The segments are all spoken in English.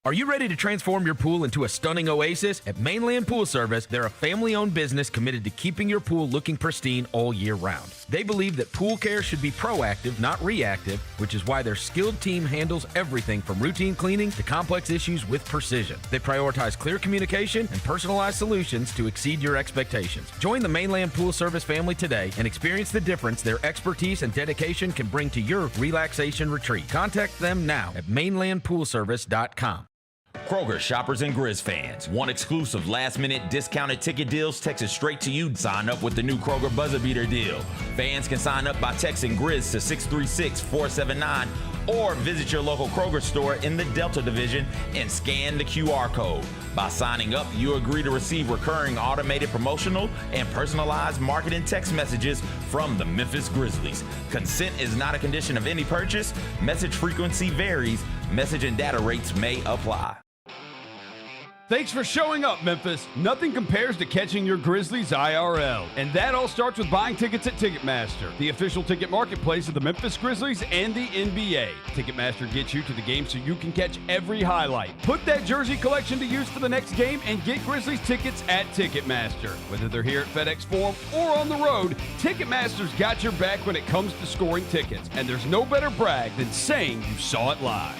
Are you ready to transform your pool into a stunning oasis? At Mainland Pool Service, they're a family-owned business committed to keeping your pool looking pristine all year round. They believe that pool care should be proactive, not reactive, which is why their skilled team handles everything from routine cleaning to complex issues with precision. They prioritize clear communication and personalized solutions to exceed your expectations. Join the Mainland Pool Service family today and experience the difference their expertise and dedication can bring to your relaxation retreat. Contact them now at mainlandpoolservice.com. Kroger shoppers and Grizz fans. Want exclusive last-minute discounted ticket deals texted straight to you? Sign up with the new Kroger Buzzer Beater deal. Fans can sign up by texting Grizz to 636-479 or visit your local Kroger store in the Delta Division and scan the QR code. By signing up, you agree to receive recurring automated promotional and personalized marketing text messages from the Memphis Grizzlies. Consent is not a condition of any purchase. Message frequency varies. Message and data rates may apply. Thanks for showing up, Memphis. Nothing compares to catching your Grizzlies IRL. And that all starts with buying tickets at Ticketmaster, the official ticket marketplace of the Memphis Grizzlies and the NBA. Ticketmaster gets you to the game so you can catch every highlight. Put that jersey collection to use for the next game and get Grizzlies tickets at Ticketmaster. Whether they're here at FedEx Forum or on the road, Ticketmaster's got your back when it comes to scoring tickets. And there's no better brag than saying you saw it live.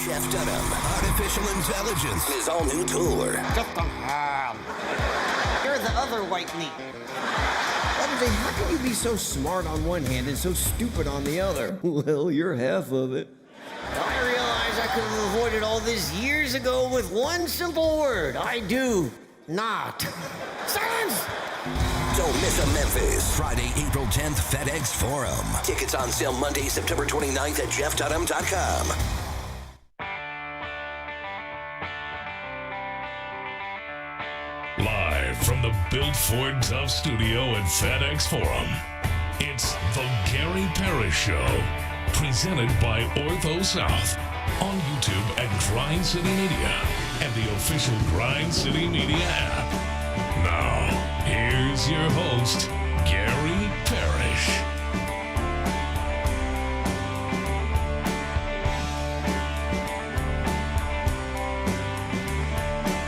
Jeff Dunham, Artificial Intelligence, his all-new tour. Just a hand. You're the other white meat. MJ, how can you be so smart on one hand and so stupid on the other? Well, you're half of it. I realize I could have avoided all this years ago with one simple word. I do not. Silence! Don't miss a Memphis. Friday, April 10th, FedEx Forum. Tickets on sale Monday, September 29th at jeffdunham.com. Live from the Built Ford Tough studio at FedEx Forum, it's the Gary Parrish Show, presented by Ortho South, on YouTube at Grind City Media and the official Grind City Media app. Now, here's your host, Gary Parrish.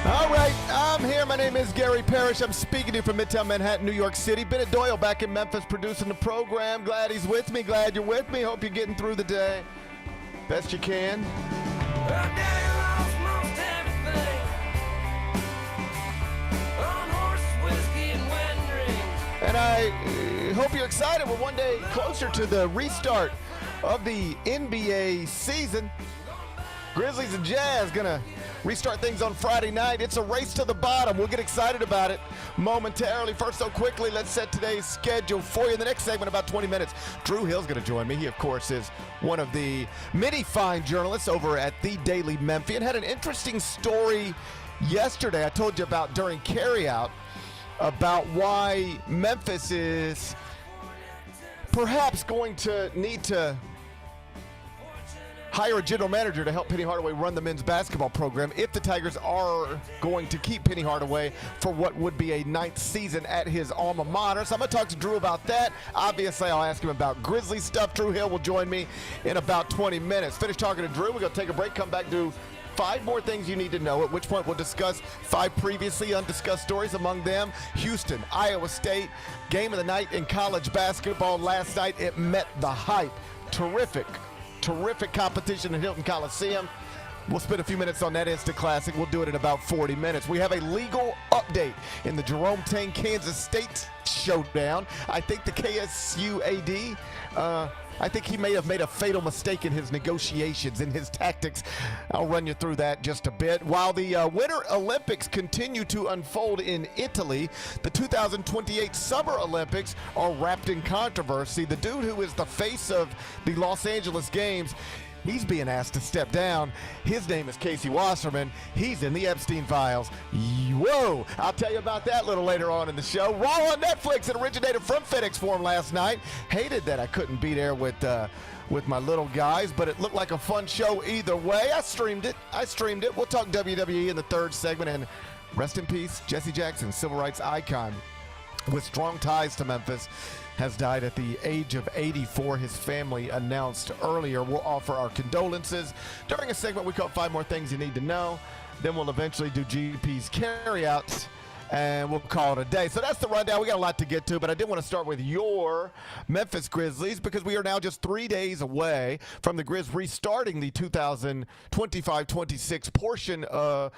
All right, I'm here. My name is Gary Parrish. I'm speaking to you from Midtown Manhattan, New York City. Bennett Doyle back in Memphis producing the program. Glad he's with me. Glad you're with me. Hope you're getting through the day best you can. And I hope you're excited. We're one day closer to the restart of the NBA season. Grizzlies and Jazz gonna restart things on Friday night. It's a race to the bottom. We'll get excited about it momentarily. First, so quickly, let's set today's schedule for you. In the next segment, about 20 minutes, Drew Hill's going to join me. He, of course, is one of the many fine journalists over at the Daily Memphian. Had an interesting story yesterday I told you about during carryout about why Memphis is perhaps going to need to hire a general manager to help Penny Hardaway run the men's basketball program if the Tigers are going to keep Penny Hardaway for what would be a 9th season at his alma mater. So I'm going to talk to Drew about that. Obviously, I'll ask him about Grizzlies stuff. Drew Hill will join me in about 20 minutes. Finish talking to Drew. We're going to take a break, come back, do 5 more things you need to know, at which point we'll discuss 5 previously undiscussed stories, among them Houston, Iowa State, game of the night in college basketball last night. It met the hype. Terrific competition at Hilton Coliseum. We'll spend a few minutes on that instant classic. We'll do it in about 40 minutes. We have a legal update in the Jerome Tang, Kansas State showdown. I think the KSU AD, I think he may have made a fatal mistake in his negotiations, in his tactics. I'll run you through that just a bit. While the Winter Olympics continue to unfold in Italy, the 2028 Summer Olympics are wrapped in controversy. The dude who is the face of the Los Angeles Games, he's being asked to step down. His name is Casey Wasserman. He's in the Epstein files. Whoa! I'll tell you about that a little later on in the show. Raw on Netflix. It originated from FedEx Forum last night. Hated that I couldn't be there with my little guys, but it looked like a fun show either way. I streamed it. We'll talk WWE in the third segment, and rest in peace, Jesse Jackson, civil rights icon. with strong ties to Memphis, has died at the age of 84. His family announced earlier. We'll offer our condolences during a segment we call 5 More Things You Need to Know. Then we'll eventually do GP's carryouts, and we'll call it a day. So that's the rundown. We got a lot to get to, but I did want to start with your Memphis Grizzlies because we are now just 3 days away from the Grizz restarting the 2025-26 portion of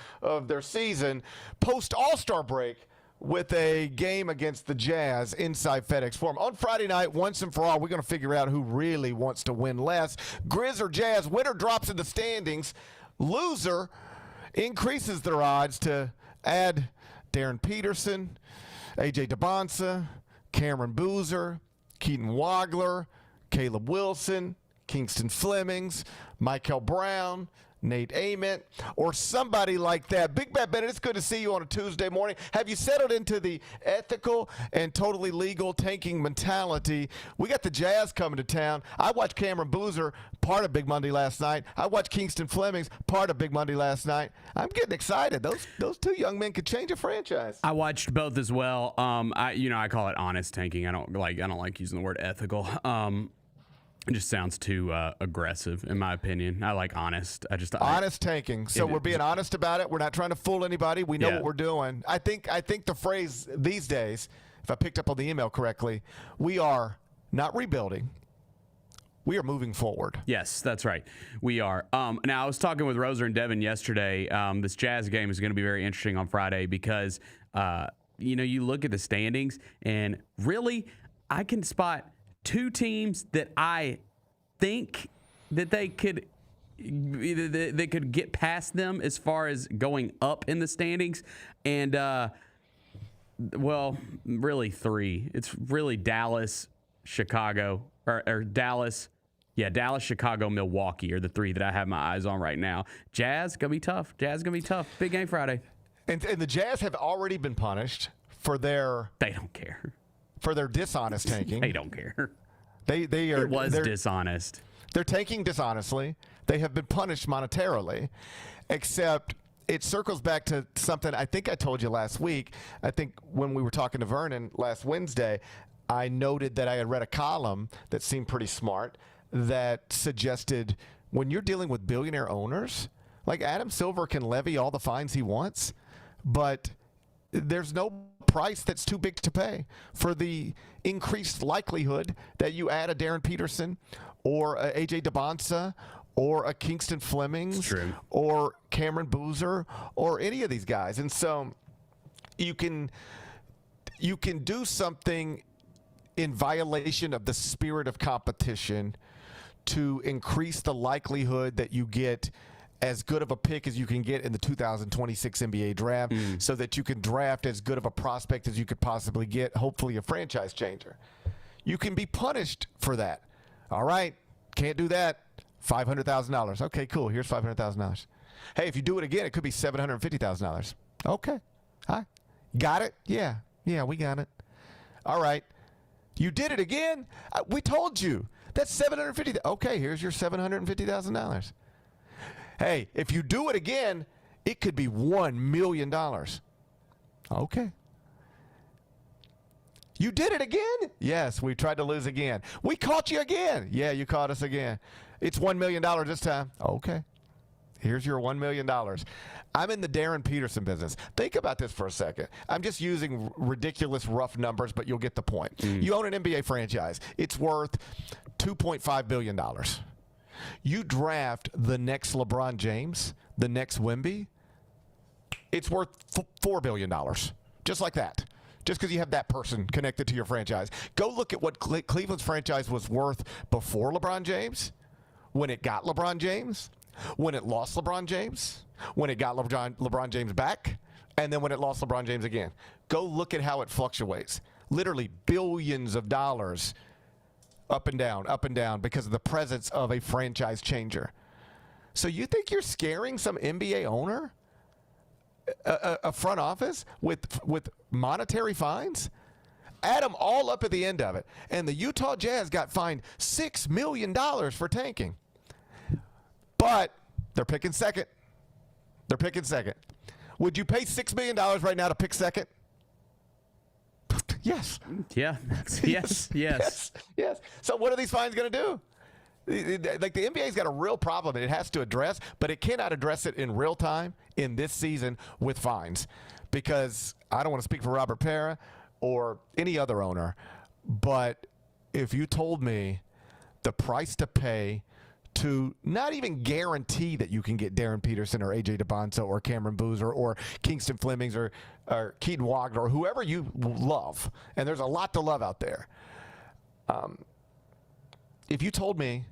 their season post All-Star break with a game against the Jazz inside FedEx Forum. On Friday night, once and for all, we're going to figure out who really wants to win less. Grizz or Jazz, winner drops in the standings. Loser increases their odds to add Darren Peterson, A.J. DeBonsa, Cameron Boozer, Keaton Wagler, Caleb Wilson, Kingston Flemings, Michael Brown, Nate Ament, or somebody like that. Big Bad Bennett, it's good to see you on a Tuesday morning. Have you settled into the ethical and totally legal tanking mentality? We got the Jazz coming to town. I watched Cameron Boozer, part of Big Monday last night. I watched Kingston Flemings, part of Big Monday last night. I'm getting excited. Those two young men could change a franchise. I watched both as well. I call it honest tanking. I don't like using the word ethical. It just sounds too aggressive, in my opinion. I like honest. Honest tanking. So we're being honest about it. We're not trying to fool anybody. We know what we're doing. I think the phrase these days, if I picked up on the email correctly, we are not rebuilding. We are moving forward. Yes, that's right. We are. Now, I was talking with Roser and Devin yesterday. This Jazz game is going to be very interesting on Friday because, you look at the standings, and really, I can spot two teams that I think that they could get past them as far as going up in the standings, and really three. It's really Dallas, Chicago, or Dallas. Yeah, Dallas, Chicago, Milwaukee are the three that I have my eyes on right now. Jazz gonna be tough. Big game Friday. And the Jazz have already been punished for their. They don't care. For their dishonest tanking. They don't care. They're dishonest. They're tanking dishonestly. They have been punished monetarily, except it circles back to something I think I told you last week. I think when we were talking to Vernon last Wednesday, I noted that I had read a column that seemed pretty smart that suggested when you're dealing with billionaire owners, like Adam Silver can levy all the fines he wants, but there's no price that's too big to pay for the increased likelihood that you add a Darren Peterson or a A.J. DeBonsa or a Kingston Flemings or Cameron Boozer or any of these guys. And so you can do something in violation of the spirit of competition to increase the likelihood that you get as good of a pick as you can get in the 2026 NBA draft so that you can draft as good of a prospect as you could possibly get, hopefully a franchise changer. You can be punished for that. All right, can't do that. $500,000. Okay, cool. Here's $500,000. Hey, if you do it again, it could be $750,000. Okay. Hi. Got it? Yeah, we got it. All right. You did it again? We told you. That's $750,000. Okay, here's your $750,000. Hey, if you do it again, it could be $1 million. Okay. You did it again? Yes, we tried to lose again. We caught you again. Yeah, you caught us again. It's $1 million this time. Okay. Here's your $1 million. I'm in the Darren Peterson business. Think about this for a second. I'm just using ridiculous rough numbers, but you'll get the point. You own an NBA franchise. It's worth $2.5 billion. You draft the next LeBron James, the next Wemby, it's worth $4 billion. Just like that. Just because you have that person connected to your franchise. Go look at what Cleveland's franchise was worth before LeBron James, when it got LeBron James, when it lost LeBron James, when it got LeBron James back, and then when it lost LeBron James again. Go look at how it fluctuates. Literally billions of dollars up and down because of the presence of a franchise changer. So you think you're scaring some NBA owner, a front office with monetary fines? Add them all up at the end of it. And the Utah Jazz got fined $6 million for tanking. But they're picking second. Would you pay $6 million right now to pick second? Yes. Yeah. Yes. Yes. So what are these fines going to do? Like the NBA's got a real problem and it has to address, but it cannot address it in real time in this season with fines, because I don't want to speak for Robert Parra or any other owner, but if you told me the price to pay to not even guarantee that you can get Darren Peterson or AJ DeBonzo or Cameron Boozer or Kingston Flemings or Keaton Wagner or whoever you love, and there's a lot to love out there. If you told me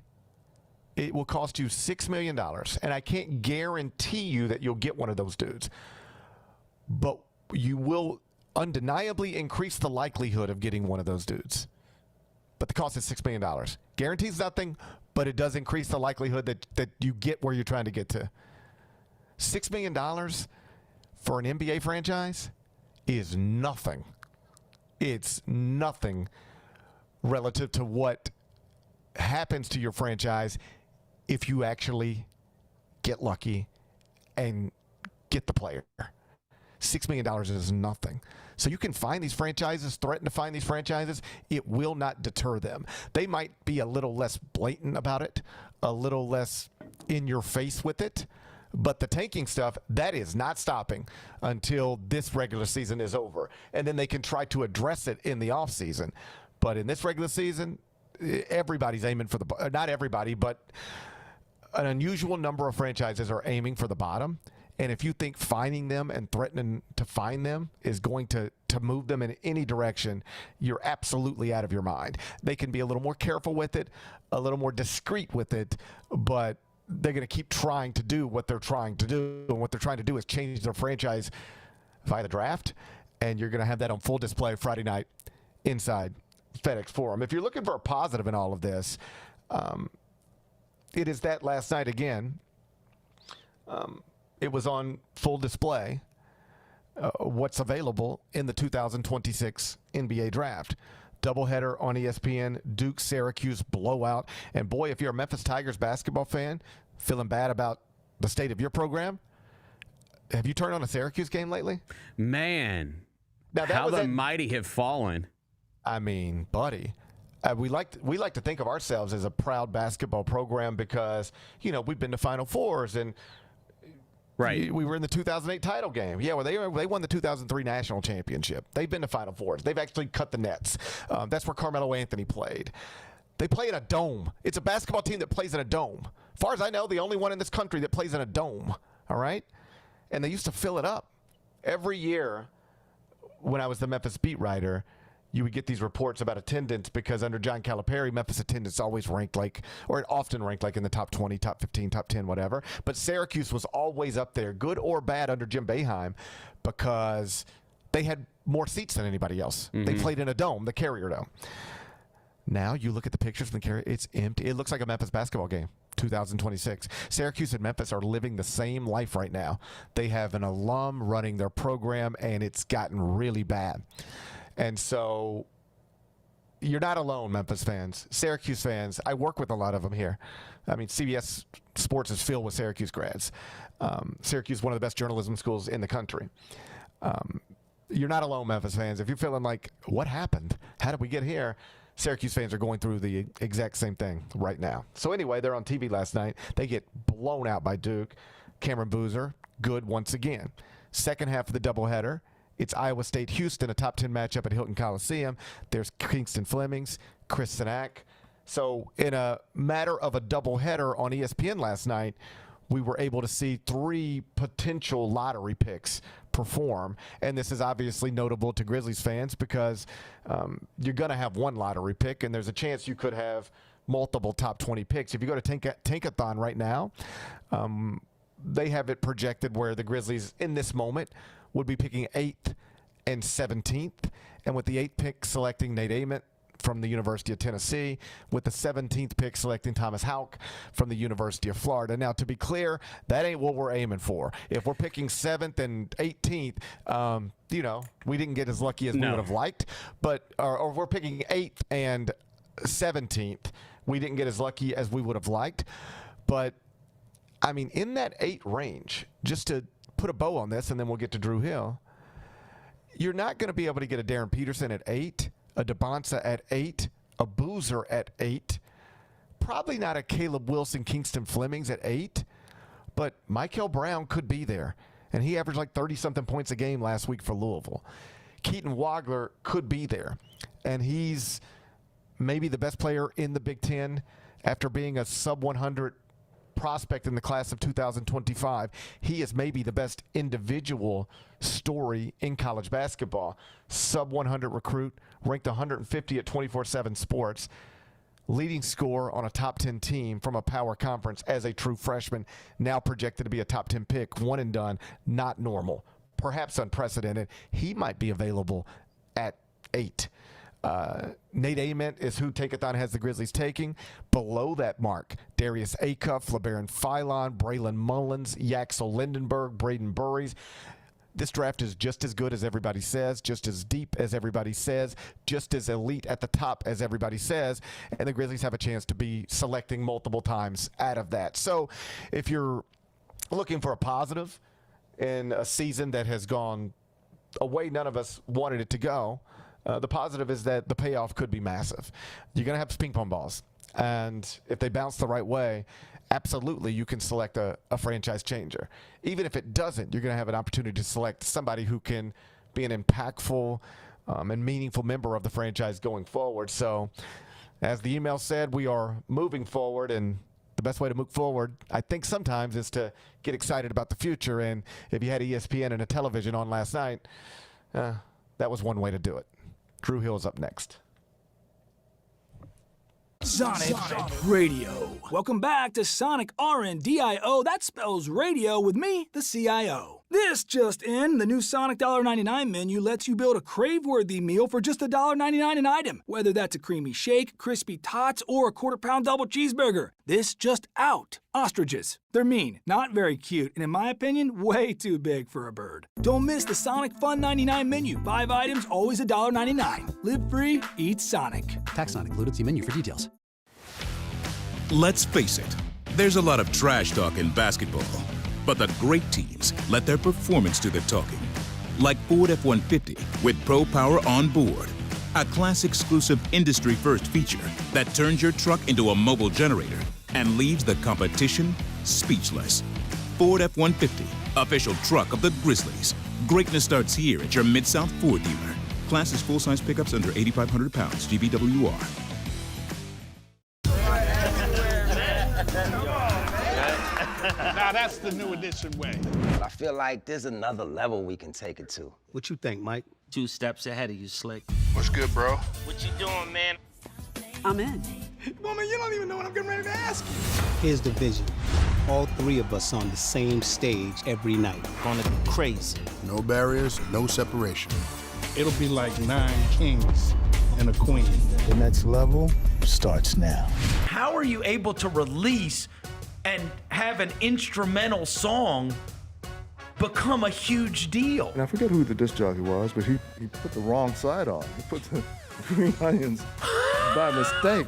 it will cost you $6 million, and I can't guarantee you that you'll get one of those dudes, but you will undeniably increase the likelihood of getting one of those dudes. But the cost is $6 million. Guarantees nothing, but it does increase the likelihood that you get where you're trying to get to. $6 million for an NBA franchise is nothing. It's nothing relative to what happens to your franchise if you actually get lucky and get the player. $6 million is nothing. So you can find these franchises, threaten to find these franchises. It will not deter them. They might be a little less blatant about it, a little less in your face with it. But the tanking stuff, that is not stopping until this regular season is over. And then they can try to address it in the offseason. But in this regular season, everybody's aiming for the – not everybody, but an unusual number of franchises are aiming for the bottom. And if you think finding them and threatening to find them is going to move them in any direction, you're absolutely out of your mind. They can be a little more careful with it, a little more discreet with it, but they're going to keep trying to do what they're trying to do. And what they're trying to do is change their franchise via the draft. And you're going to have that on full display Friday night inside FedEx Forum. If you're looking for a positive in all of this, it is that last night again. It was on full display what's available in the 2026 NBA draft. Doubleheader on ESPN, Duke, Syracuse blowout. And boy, if you're a Memphis Tigers basketball fan, feeling bad about the state of your program, have you turned on a Syracuse game lately? Man, now, how the mighty have fallen. I mean, buddy. We like to think of ourselves as a proud basketball program because, you know, we've been to Final Fours and right. We were in the 2008 title game. Yeah, well, they won the 2003 national championship. They've been to Final Fours. They've actually cut the nets. That's where Carmelo Anthony played. They play in a dome. It's a basketball team that plays in a dome. As far as I know, the only one in this country that plays in a dome. All right? And they used to fill it up. Every year when I was the Memphis beat writer, you would get these reports about attendance because under John Calipari, Memphis attendance always ranked like, or it often ranked like in the top 20, top 15, top 10, whatever. But Syracuse was always up there, good or bad under Jim Boeheim, because they had more seats than anybody else. Mm-hmm. They played in a dome, the Carrier Dome. Now you look at the pictures from the Carrier, it's empty. It looks like a Memphis basketball game, 2026. Syracuse and Memphis are living the same life right now. They have an alum running their program, and it's gotten really bad. And so you're not alone, Memphis fans. Syracuse fans, I work with a lot of them here. I mean, CBS Sports is filled with Syracuse grads. Syracuse is one of the best journalism schools in the country. You're not alone, Memphis fans. If you're feeling like, what happened? How did we get here? Syracuse fans are going through the exact same thing right now. So anyway, they're on TV last night. They get blown out by Duke. Cameron Boozer, good once again. Second half of the doubleheader. It's Iowa State-Houston, a top 10 matchup at Hilton Coliseum. There's Kingston Flemings, Chris Sinak. So in a matter of a doubleheader on ESPN last night, we were able to see 3 potential lottery picks perform. And this is obviously notable to Grizzlies fans because you're going to have one lottery pick, and there's a chance you could have multiple top 20 picks. If you go to Tankathon right now, they have it projected where the Grizzlies in this moment would be picking 8th and 17th, and with the 8th pick selecting Nate Ament from the University of Tennessee, with the 17th pick selecting Thomas Houck from the University of Florida. Now, to be clear, that ain't what we're aiming for. If we're picking 7th and 18th, you know, we didn't get as lucky as we would have liked, but or if we're picking 8th and 17th, we didn't get as lucky as we would have liked. But, I mean, in that 8 range, just to put a bow on this, and then we'll get to Drew Hill. You're not going to be able to get a Darren Peterson at 8, a DeBonsa at 8, a Boozer at 8, probably not a Caleb Wilson, Kingston Flemings at 8, but Michael Brown could be there. And he averaged like 30-something points a game last week for Louisville. Keaton Wagler could be there. And he's maybe the best player in the Big Ten after being a sub-100 prospect in the class of 2025. He is maybe the best individual story in college basketball. Sub-100 recruit, ranked 150 at 24/7 Sports, leading scorer on a top 10 team from a power conference as a true freshman, now projected to be a top 10 pick, one and done, not normal, perhaps unprecedented. He might be available at 8. Nate Ament is who Take-A-Thon has the Grizzlies taking. Below that mark, Darius Acuff, LeBaron Philon, Braylon Mullins, Yaxel Lindenberg, Braden Burries. This draft is just as good as everybody says, just as deep as everybody says, just as elite at the top as everybody says, and the Grizzlies have a chance to be selecting multiple times out of that. So if you're looking for a positive in a season that has gone a way none of us wanted it to go, the positive is that the payoff could be massive. You're going to have ping pong balls, and if they bounce the right way, absolutely you can select a franchise changer. Even if it doesn't, you're going to have an opportunity to select somebody who can be an impactful and meaningful member of the franchise going forward. So as the email said, we are moving forward, and the best way to move forward, I think sometimes, is to get excited about the future. And if you had ESPN and a television on last night, that was one way to do it. Drew Hill is up next. Sonic Radio. Welcome back to Sonic RNDIO. That spells radio with me, the CIO. This just in, the new Sonic $1.99 menu lets you build a crave-worthy meal for just $1.99 an item. Whether that's a creamy shake, crispy tots, or a quarter-pound double cheeseburger. This just out. Ostriches. They're mean, not very cute, and in my opinion, way too big for a bird. Don't miss the Sonic Fun 99 menu. 5 items, always $1.99. Live free, eat Sonic. Tax not included. See menu for details. Let's face it, there's a lot of trash talk in basketball, but the great teams let their performance do the talking. Like Ford F-150 with Pro Power on board, a class-exclusive industry-first feature that turns your truck into a mobile generator and leaves the competition speechless. Ford F-150, official truck of the Grizzlies. Greatness starts here at your Mid-South Ford dealer. Class is full-size pickups under 8,500 pounds, GVWR. Now that's the new edition way. I feel like there's another level we can take it to. What you think, Mike? 2 steps ahead of you, Slick. What's good, bro? What you doing, man? I'm in. Woman, you don't even know what I'm getting ready to ask you. Here's the vision. All 3 of us on the same stage every night. Gonna be crazy. No barriers, no separation. It'll be like 9 kings and a queen. The next level starts now. How are you able to release and have an instrumental song become a huge deal? And I forget who the disc jockey was, but he put the wrong side on. He put the Green Onions by mistake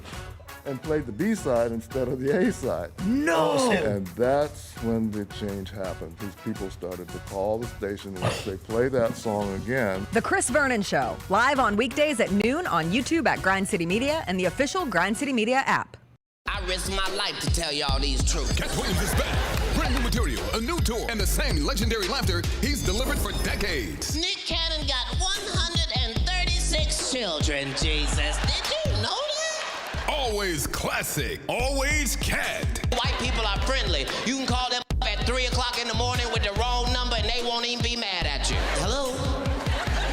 and played the B side instead of the A side. No! And that's when the change happened. These people started to call the station and say, play that song again. The Chris Vernon Show, live on weekdays at noon on YouTube at Grind City Media and the official Grind City Media app. I risk my life to tell y'all these truths. Cat Williams is back. Brand new material, a new tour, and the same legendary laughter he's delivered for decades. Nick Cannon got 136 children, Jesus. Did you know that? Always classic, always Cat. White people are friendly. You can call them at 3 o'clock in the morning with the wrong number and they won't even be mad at you. Hello?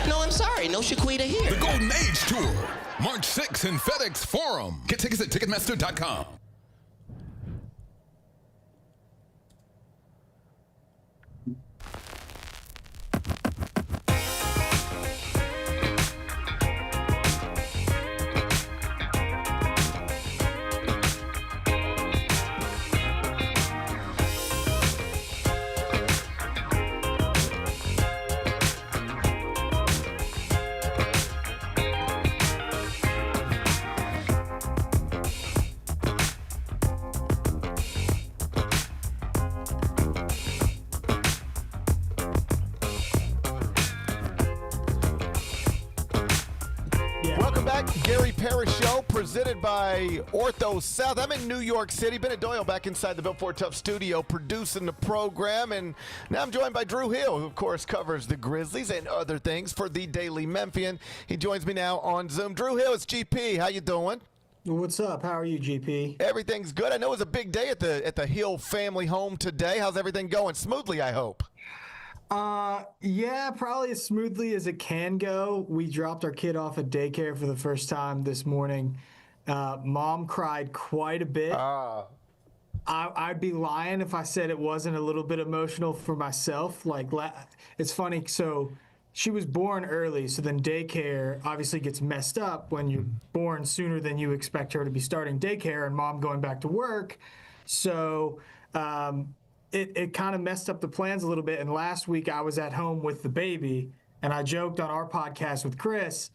No, I'm sorry. No Shaquita here. The Golden Age Tour. March 6th in FedEx Forum. Get tickets at Ticketmaster.com. back. Gary Parrish Show, presented by Ortho South. I'm in New York City. Bennett Doyle back inside the Built Ford Tough studio producing the program. And now I'm joined by Drew Hill, who, of course, covers the Grizzlies and other things for the Daily Memphian. He joins me now on Zoom. Drew Hill, it's GP. How you doing? What's up? How are you, GP? Everything's good. I know it was a big day at the Hill family home today. How's everything going? Smoothly, I hope. Yeah, probably as smoothly as it can go. We dropped our kid off at daycare for the first time this morning. Mom cried quite a bit. I'd be lying if I said it wasn't a little bit emotional for myself. It's funny. So she was born early, so then daycare obviously gets messed up when you're born sooner than you expect her to be starting daycare and mom going back to work. So, It kind of messed up the plans a little bit. And last week I was at home with the baby, and I joked on our podcast with Chris.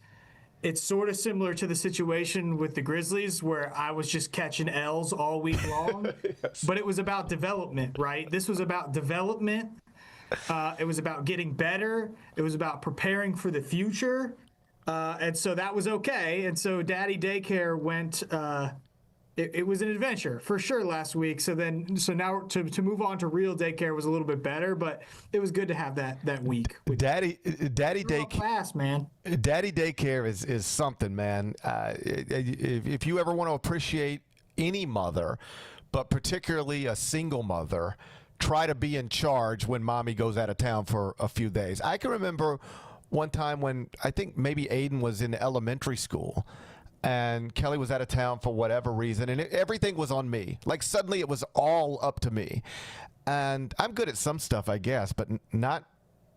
It's sort of similar to the situation with the Grizzlies where I was just catching L's all week long. Yes. But it was about development, right? This was about development. It was about getting better. It was about preparing for the future. And so that was okay. And so Daddy Daycare went... It was an adventure for sure last week. So now to move on to real daycare was a little bit better, but it was good to have that week. Daddy Daycare, fast, man. Daddy Daycare is something, man. If you ever want to appreciate any mother, but particularly a single mother, try to be in charge when mommy goes out of town for a few days. I can remember one time when I think maybe Aiden was in elementary school. And Kelly was out of town for whatever reason, and everything was on me. Like, suddenly it was all up to me. And I'm good at some stuff, I guess, but not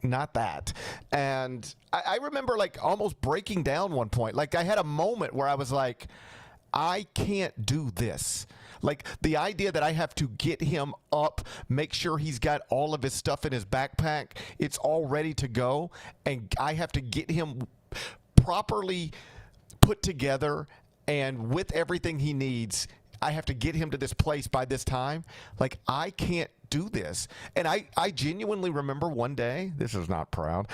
that. And I remember, like, almost breaking down one point. Like, I had a moment where I was like, I can't do this. Like, the idea that I have to get him up, make sure he's got all of his stuff in his backpack, it's all ready to go, and I have to get him properly put together and with everything he needs. I have to get him to this place by this time. Like, I can't do this. And I genuinely remember one day, this is not proud,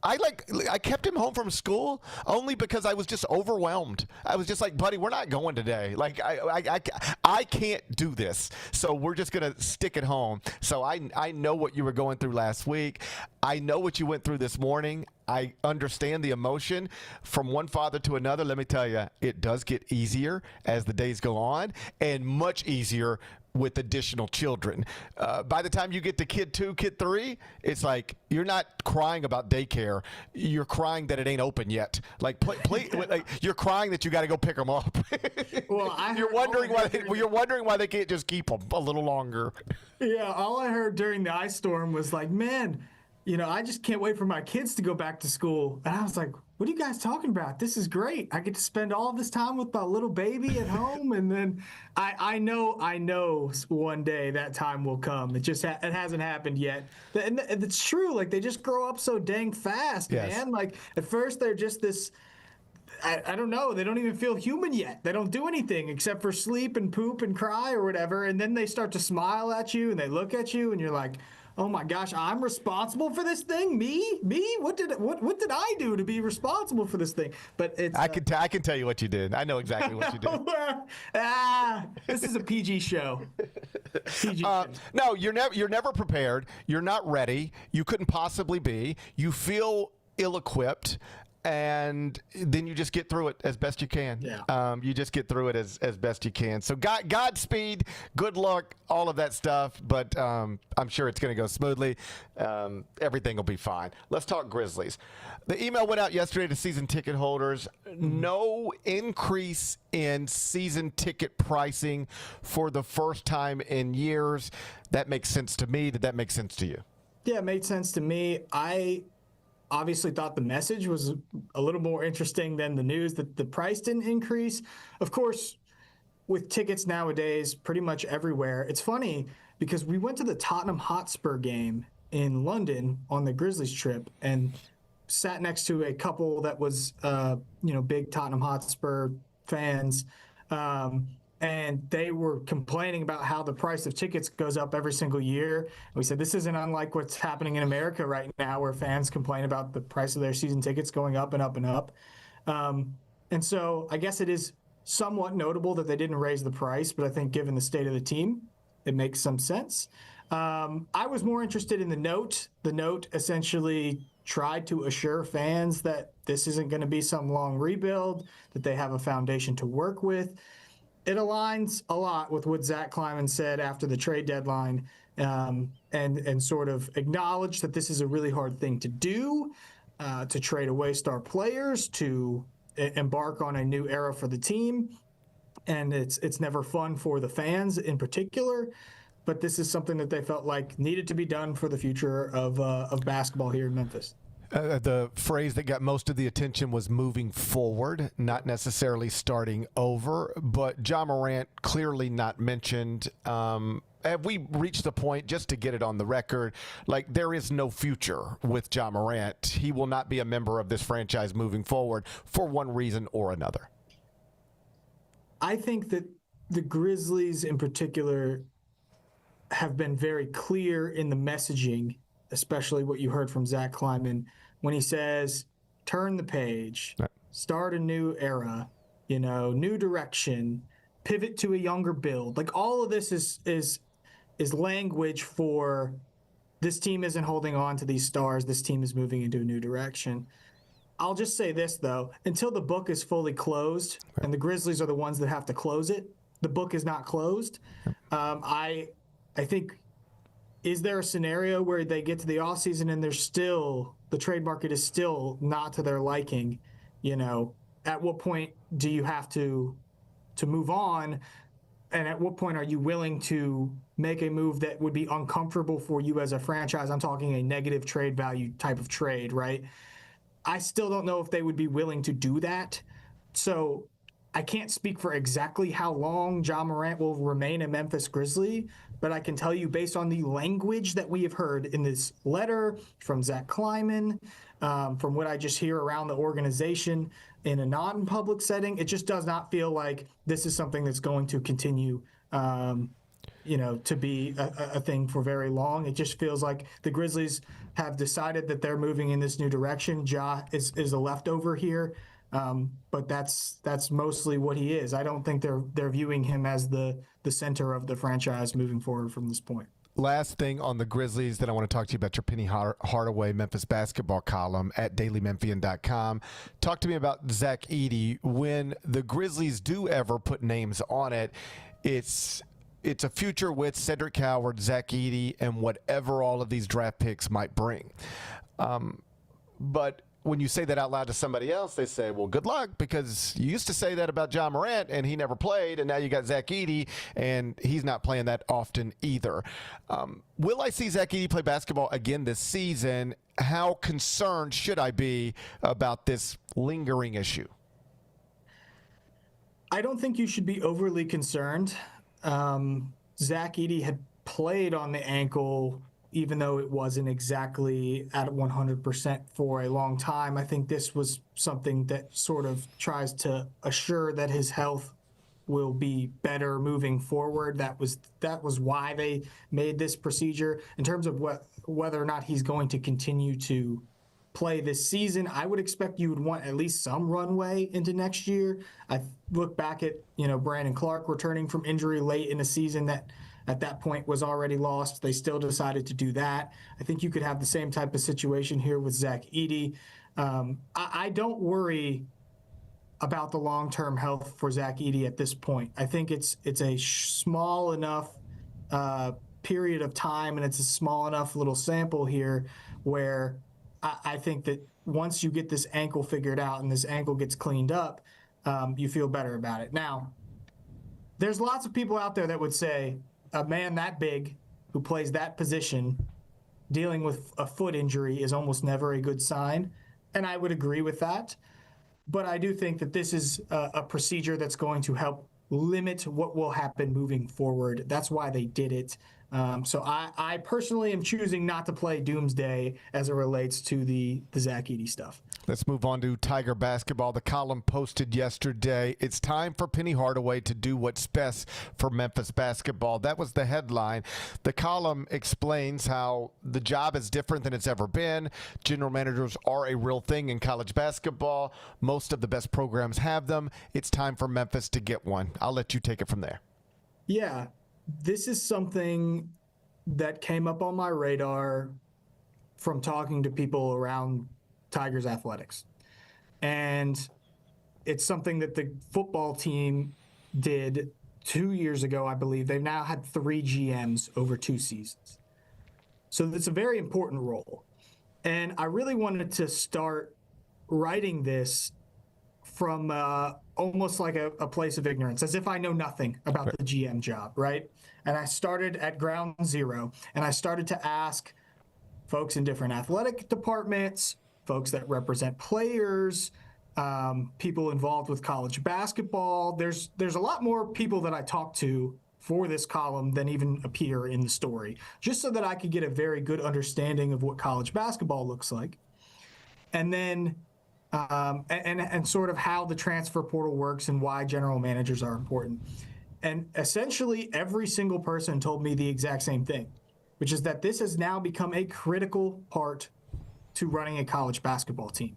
I kept him home from school only because I was just overwhelmed. I was just like, buddy, we're not going today. Like, I can't do this. So we're just going to stick at home. So I know what you were going through last week. I know what you went through this morning. I understand the emotion from one father to another. Let me tell you, it does get easier as the days go on, and much easier with additional children. By the time you get to kid 2, kid 3, it's like you're not crying about daycare. You're crying that it ain't open yet. Like, you're crying that you got to go pick them up. Well, you're wondering why they can't just keep them a little longer. Yeah, all I heard during the ice storm was like, man, I just can't wait for my kids to go back to school. And I was like, what are you guys talking about? This is great. I get to spend all this time with my little baby at home. And then I know one day that time will come. It hasn't happened yet. And it's true. Like, they just grow up so dang fast, yes. Man. Like, at first they're just this, I don't know. They don't even feel human yet. They don't do anything except for sleep and poop and cry or whatever. And then they start to smile at you and they look at you and you're like, oh my gosh, I'm responsible for this thing? Me? What did I do to be responsible for this thing? But it's I can tell you what you did. I know exactly what you did. This is a PG show. No, you're never prepared. You're not ready. You couldn't possibly be. You feel ill-equipped. And then you just get through it as best you can. Yeah. You just get through it as best you can. So Godspeed, good luck, all of that stuff. But I'm sure it's going to go smoothly. Everything will be fine. Let's talk Grizzlies. The email went out yesterday to season ticket holders. No increase in season ticket pricing for the first time in years. That makes sense to me. Did that make sense to you? Yeah, it made sense to me. I obviously thought the message was a little more interesting than the news that the price didn't increase. Of course, with tickets nowadays pretty much everywhere, it's funny because we went to the Tottenham Hotspur game in London on the Grizzlies trip and sat next to a couple that was, big Tottenham Hotspur fans. And they were complaining about how the price of tickets goes up every single year. We said, this isn't unlike what's happening in America right now, where fans complain about the price of their season tickets going up and up and up. And so I guess it is somewhat notable that they didn't raise the price, but I think given the state of the team, it makes some sense. I was more interested in the note. The note essentially tried to assure fans that this isn't going to be some long rebuild, that they have a foundation to work with. It aligns a lot with what Zach Kleiman said after the trade deadline, and sort of acknowledged that this is a really hard thing to do, to trade away star players, to embark on a new era for the team. And it's never fun for the fans in particular, but this is something that they felt like needed to be done for the future of basketball here in Memphis. The phrase that got most of the attention was moving forward, not necessarily starting over, but Ja Morant clearly not mentioned. Have we reached the point, just to get it on the record, like there is no future with Ja Morant? He will not be a member of this franchise moving forward for one reason or another. I think that the Grizzlies in particular have been very clear in the messaging, especially what you heard from Zach Kleiman when he says, turn the page, start a new era, new direction, pivot to a younger build. Like all of this is language for this team isn't holding on to these stars. This team is moving into a new direction. I'll just say this, though. Until the book is fully closed, and the Grizzlies are the ones that have to close it, the book is not closed. I think, is there a scenario where they get to the offseason and the trade market is still not to their liking? At what point do you have to move on? And at what point are you willing to make a move that would be uncomfortable for you as a franchise? I'm talking a negative trade value type of trade, right? I still don't know if they would be willing to do that. So I can't speak for exactly how long Ja Morant will remain a Memphis Grizzly, but I can tell you based on the language that we have heard in this letter from Zach Kleiman, from what I just hear around the organization in a non-public setting, it just does not feel like this is something that's going to continue to be a thing for very long. It just feels like the Grizzlies have decided that they're moving in this new direction. Ja is a leftover here, but that's mostly what he is. I don't think they're viewing him as the center of the franchise moving forward from this point. Last thing on the Grizzlies that I want to talk to you about, your Penny Hardaway Memphis basketball column at dailymemphian.com. Talk to me about Zach Edey. When the Grizzlies do ever put names on it, it's a future with Cedric Howard, Zach Edey, and whatever all of these draft picks might bring. But when you say that out loud to somebody else, they say, well, good luck, because you used to say that about Ja Morant, and he never played, and now you got Zach Edey, and he's not playing that often either. Will I see Zach Edey play basketball again this season? How concerned should I be about this lingering issue? I don't think you should be overly concerned. Zach Edey had played on the ankle, even though it wasn't exactly at 100% for a long time. I think this was something that sort of tries to assure that his health will be better moving forward. That was why they made this procedure. In terms of whether or not he's going to continue to play this season, I would expect you would want at least some runway into next year. I look back at, Brandon Clark returning from injury late in the season that at that point was already lost. They still decided to do that. I think you could have the same type of situation here with Zach Edey. I don't worry about the long-term health for Zach Edey at this point. I think it's a small enough period of time, and it's a small enough little sample here where I think that once you get this ankle figured out and this ankle gets cleaned up, you feel better about it. Now, there's lots of people out there that would say a man that big who plays that position dealing with a foot injury is almost never a good sign, and I would agree with that. But I do think that this is a procedure that's going to help limit what will happen moving forward. That's why they did it. So I personally am choosing not to play Doomsday as it relates to the Zach Edey stuff. Let's move on to Tiger basketball. The column posted yesterday. It's time for Penny Hardaway to do what's best for Memphis basketball. That was the headline. The column explains how the job is different than it's ever been. General managers are a real thing in college basketball. Most of the best programs have them. It's time for Memphis to get one. I'll let you take it from there. Yeah, this is something that came up on my radar from talking to people around Tigers athletics. And it's something that the football team did 2 years ago, I believe. They've now had 3 GMs over 2 seasons. So it's a very important role. And I really wanted to start writing this from almost like a place of ignorance, as if I know nothing about the GM job, right? And I started at ground zero, and I started to ask folks in different athletic departments, folks that represent players, people involved with college basketball. There's a lot more people that I talked to for this column than even appear in the story, just so that I could get a very good understanding of what college basketball looks like. And then and sort of how the transfer portal works and why general managers are important. And essentially every single person told me the exact same thing, which is that this has now become a critical part to running a college basketball team.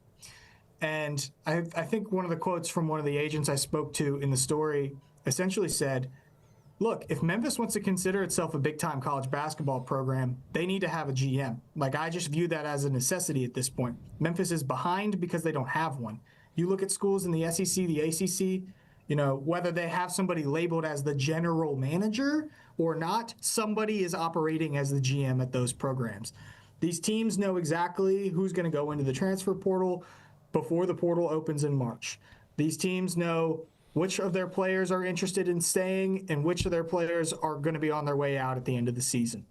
And I think one of the quotes from one of the agents I spoke to in the story essentially said, look, if Memphis wants to consider itself a big-time college basketball program, they need to have a GM. Like, I just view that as a necessity at this point. Memphis is behind because they don't have one. You look at schools in the SEC, the ACC, you know, whether they have somebody labeled as the general manager or not, somebody is operating as the GM at those programs. These teams know exactly who's going to go into the transfer portal before the portal opens in March. These teams know which of their players are interested in staying and which of their players are going to be on their way out at the end of the season.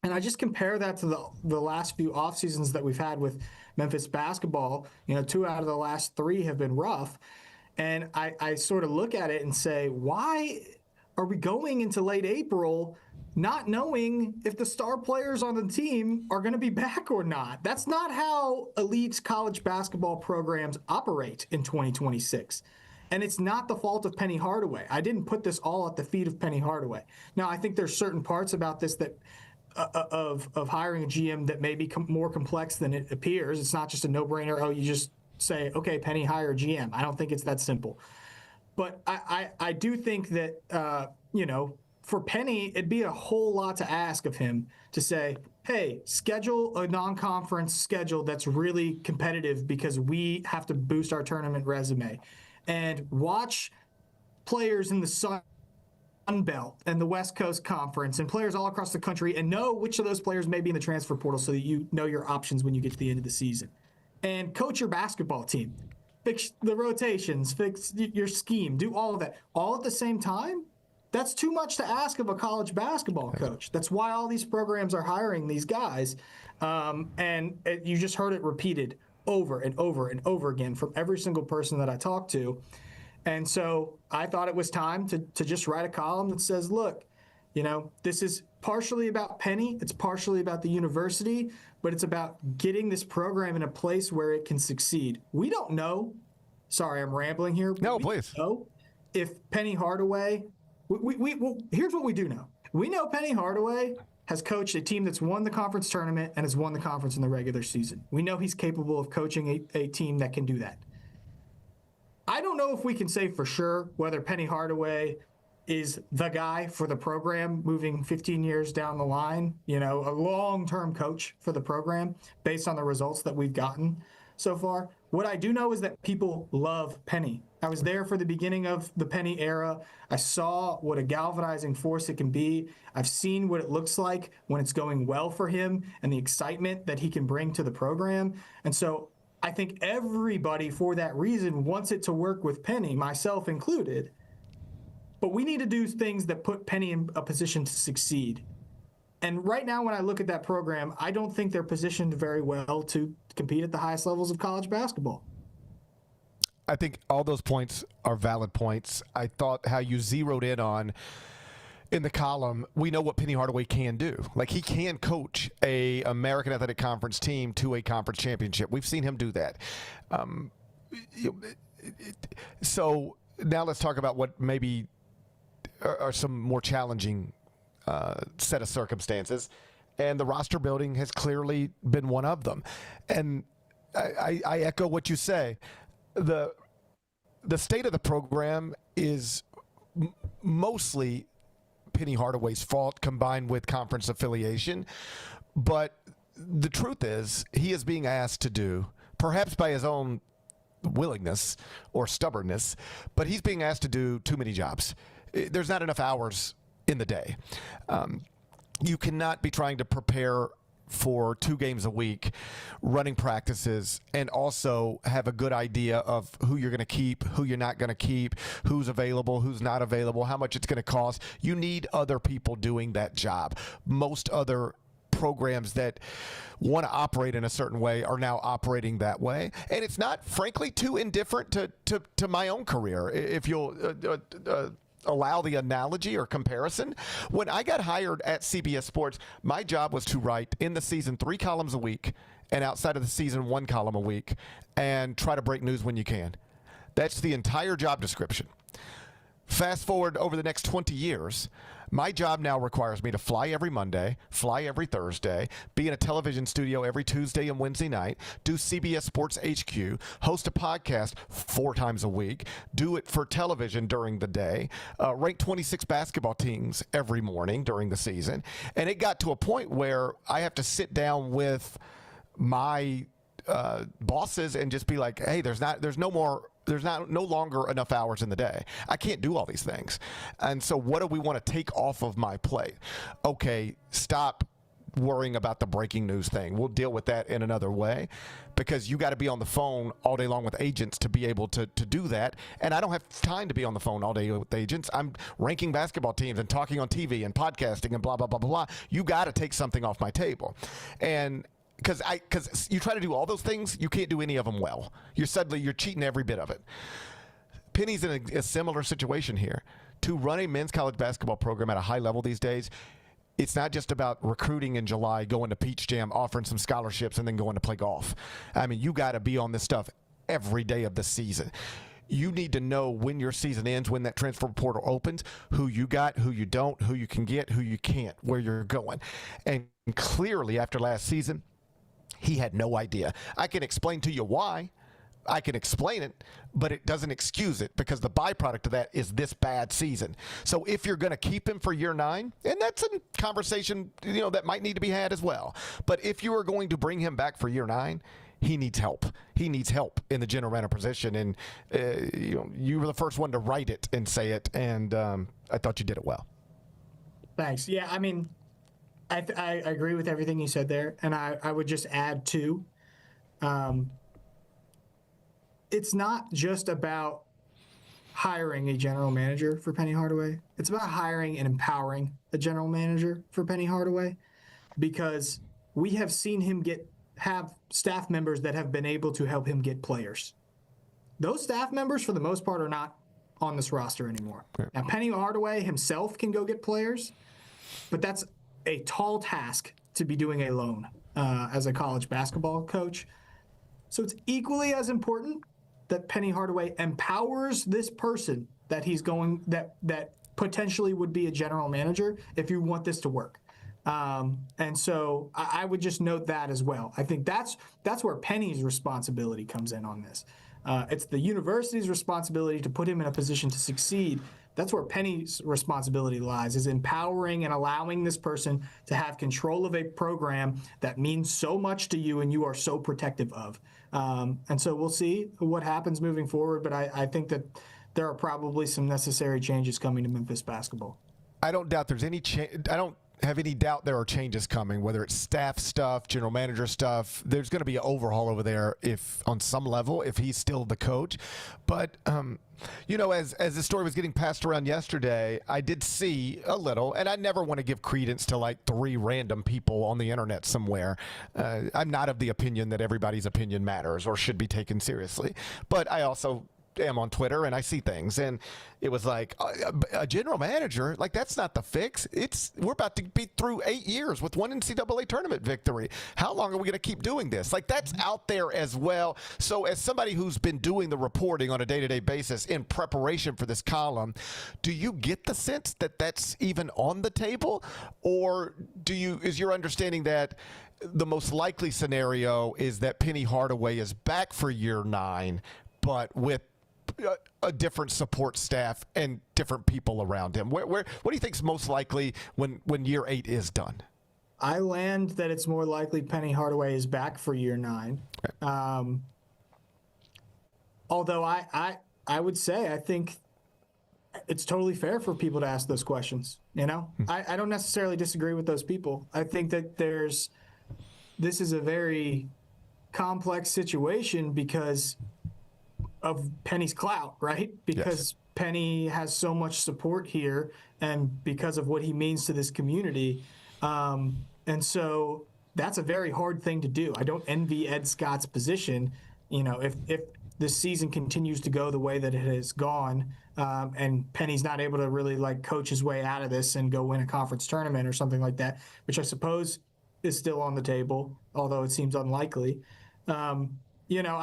And I just compare that to the last few off seasons that we've had with Memphis basketball. You know, 2 out of the last 3 have been rough. And I sort of look at it and say, why are we going into late April not knowing if the star players on the team are going to be back or not? That's not how elite college basketball programs operate in 2026. And it's not the fault of Penny Hardaway. I didn't put this all at the feet of Penny Hardaway. Now, I think there's certain parts about this that of hiring a GM that may be more complex than it appears. It's not just a no-brainer, oh, you just say, okay, Penny, hire a GM. I don't think it's that simple. But I do think that, you know, for Penny, it'd be a whole lot to ask of him to say, hey, schedule a non-conference schedule that's really competitive because we have to boost our tournament resume. And watch players in the Sun Belt and the West Coast Conference and players all across the country and know which of those players may be in the transfer portal so that you know your options when you get to the end of the season. And coach your basketball team. Fix the rotations, fix your scheme, do all of that. All at the same time? That's too much to ask of a college basketball coach. That's why all these programs are hiring these guys. And you just heard it repeated over and over and over again from every single person that I talked to. And so I thought it was time to just write a column that says, look, you know, this is partially about Penny, it's partially about the university, but it's about getting this program in a place where it can succeed. We don't know. Sorry, I'm rambling here. No, please. Know if Penny Hardaway, well, here's what we do know. We know Penny Hardaway has coached a team that's won the conference tournament and has won the conference in the regular season. We know he's capable of coaching a team that can do that. I don't know if we can say for sure whether Penny Hardaway is the guy for the program moving 15 years down the line, you know, a long-term coach for the program based on the results that we've gotten so far. What I do know is that people love Penny. I was there for the beginning of the Penny era. I saw what a galvanizing force it can be. I've seen what it looks like when it's going well for him and the excitement that he can bring to the program. And so I think everybody, for that reason, wants it to work with Penny, myself included. But we need to do things that put Penny in a position to succeed. And right now, when I look at that program, I don't think they're positioned very well to compete at the highest levels of college basketball. I think all those points are valid points. I thought how you zeroed in on in the column, we know what Penny Hardaway can do. Like, he can coach a American Athletic Conference team to a conference championship. We've seen him do that. So now let's talk about what maybe are some more challenging set of circumstances. And the roster building has clearly been one of them. And I echo what you say. The state of the program is mostly Penny Hardaway's fault combined with conference affiliation. But the truth is, he is being asked to do, perhaps by his own willingness or stubbornness, but he's being asked to do too many jobs. There's not enough hours in the day. You cannot be trying to prepare for 2 games a week, running practices, and also have a good idea of who you're going to keep, who you're not going to keep, who's available, who's not available, how much it's going to cost. You need other people doing that job. Most other programs that want to operate in a certain way are now operating that way. And it's not, frankly, too indifferent to my own career. If you'll allow the analogy or comparison, when I got hired at CBS Sports, my job was to write in the season 3 columns a week, and outside of the season 1 column a week, and try to break news when you can. That's the entire job description. Fast forward over the next 20 years, my job now requires me to fly every Monday, fly every Thursday, be in a television studio every Tuesday and Wednesday night, do CBS Sports HQ, host a podcast 4 times a week, do it for television during the day, rank 26 basketball teams every morning during the season. And it got to a point where I have to sit down with my bosses and just be like, hey, there's no longer enough hours in the day. I can't do all these things. And so what do we want to take off of my plate? Okay, stop worrying about the breaking news thing. We'll deal with that in another way, because you got to be on the phone all day long with agents to be able to do that. And I don't have time to be on the phone all day with agents. I'm ranking basketball teams and talking on TV and podcasting and blah, blah, blah, blah, blah. You got to take something off my table. And because you try to do all those things, you can't do any of them well. You're cheating every bit of it. Penny's in a similar situation here. To run a men's college basketball program at a high level these days, it's not just about recruiting in July, going to Peach Jam, offering some scholarships, and then going to play golf. I mean, you got to be on this stuff every day of the season. You need to know when your season ends, when that transfer portal opens, who you got, who you don't, who you can get, who you can't, where you're going. And clearly, after last season, he had no idea. I can explain to you why. I can explain it, but it doesn't excuse it, because the byproduct of that is this bad season. So if you're going to keep him for year 9, and that's a conversation, that might need to be had as well. But if you are going to bring him back for year 9, he needs help. He needs help in the general manager position. And you were the first one to write it and say it, and I thought you did it well. Thanks. Yeah, I mean, I agree with everything you said there, and I would just add too, it's not just about hiring a general manager for Penny Hardaway. It's about hiring and empowering a general manager for Penny Hardaway, because we have seen him have staff members that have been able to help him get players. Those staff members, for the most part, are not on this roster anymore. Now, Penny Hardaway himself can go get players, but that's a tall task to be doing alone as a college basketball coach. So it's equally as important that Penny Hardaway empowers this person that he's going that potentially would be a general manager if you want this to work. And so I would just note that as well. I think that's where Penny's responsibility comes in on this. It's the university's responsibility to put him in a position to succeed. That's where Penny's responsibility lies, is empowering and allowing this person to have control of a program that means so much to you and you are so protective of. And so we'll see what happens moving forward, but I think that there are probably some necessary changes coming to Memphis basketball. I don't doubt there's any I don't have any doubt there are changes coming, whether it's staff stuff, general manager stuff. There's going to be an overhaul over there on some level, if he's still the coach. But, as the story was getting passed around yesterday, I did see a little, and I never want to give credence to like 3 random people on the internet somewhere. I'm not of the opinion that everybody's opinion matters or should be taken seriously. But I also am on Twitter and I see things, and it was like a general manager, like that's not the fix. We're about to be through 8 years with one NCAA tournament victory. How long are we going to keep doing this? Like that's out there as well. So as somebody who's been doing the reporting on a day-to-day basis in preparation for this column, do you get the sense that that's even on the table, or is your understanding that the most likely scenario is that Penny Hardaway is back for year 9, but with a different support staff and different people around him? What do you think is most likely when year 8 is done? I land that it's more likely Penny Hardaway is back for year 9. Okay. Although I would say I think it's totally fair for people to ask those questions. You know, I don't necessarily disagree with those people. I think that this is a very complex situation because of Penny's clout, right? Because Penny has so much support here and because of what he means to this community. And so that's a very hard thing to do. I don't envy Ed Scott's position. You know, if this season continues to go the way that it has gone, and Penny's not able to really like coach his way out of this and go win a conference tournament or something like that, which I suppose is still on the table, although it seems unlikely. You know,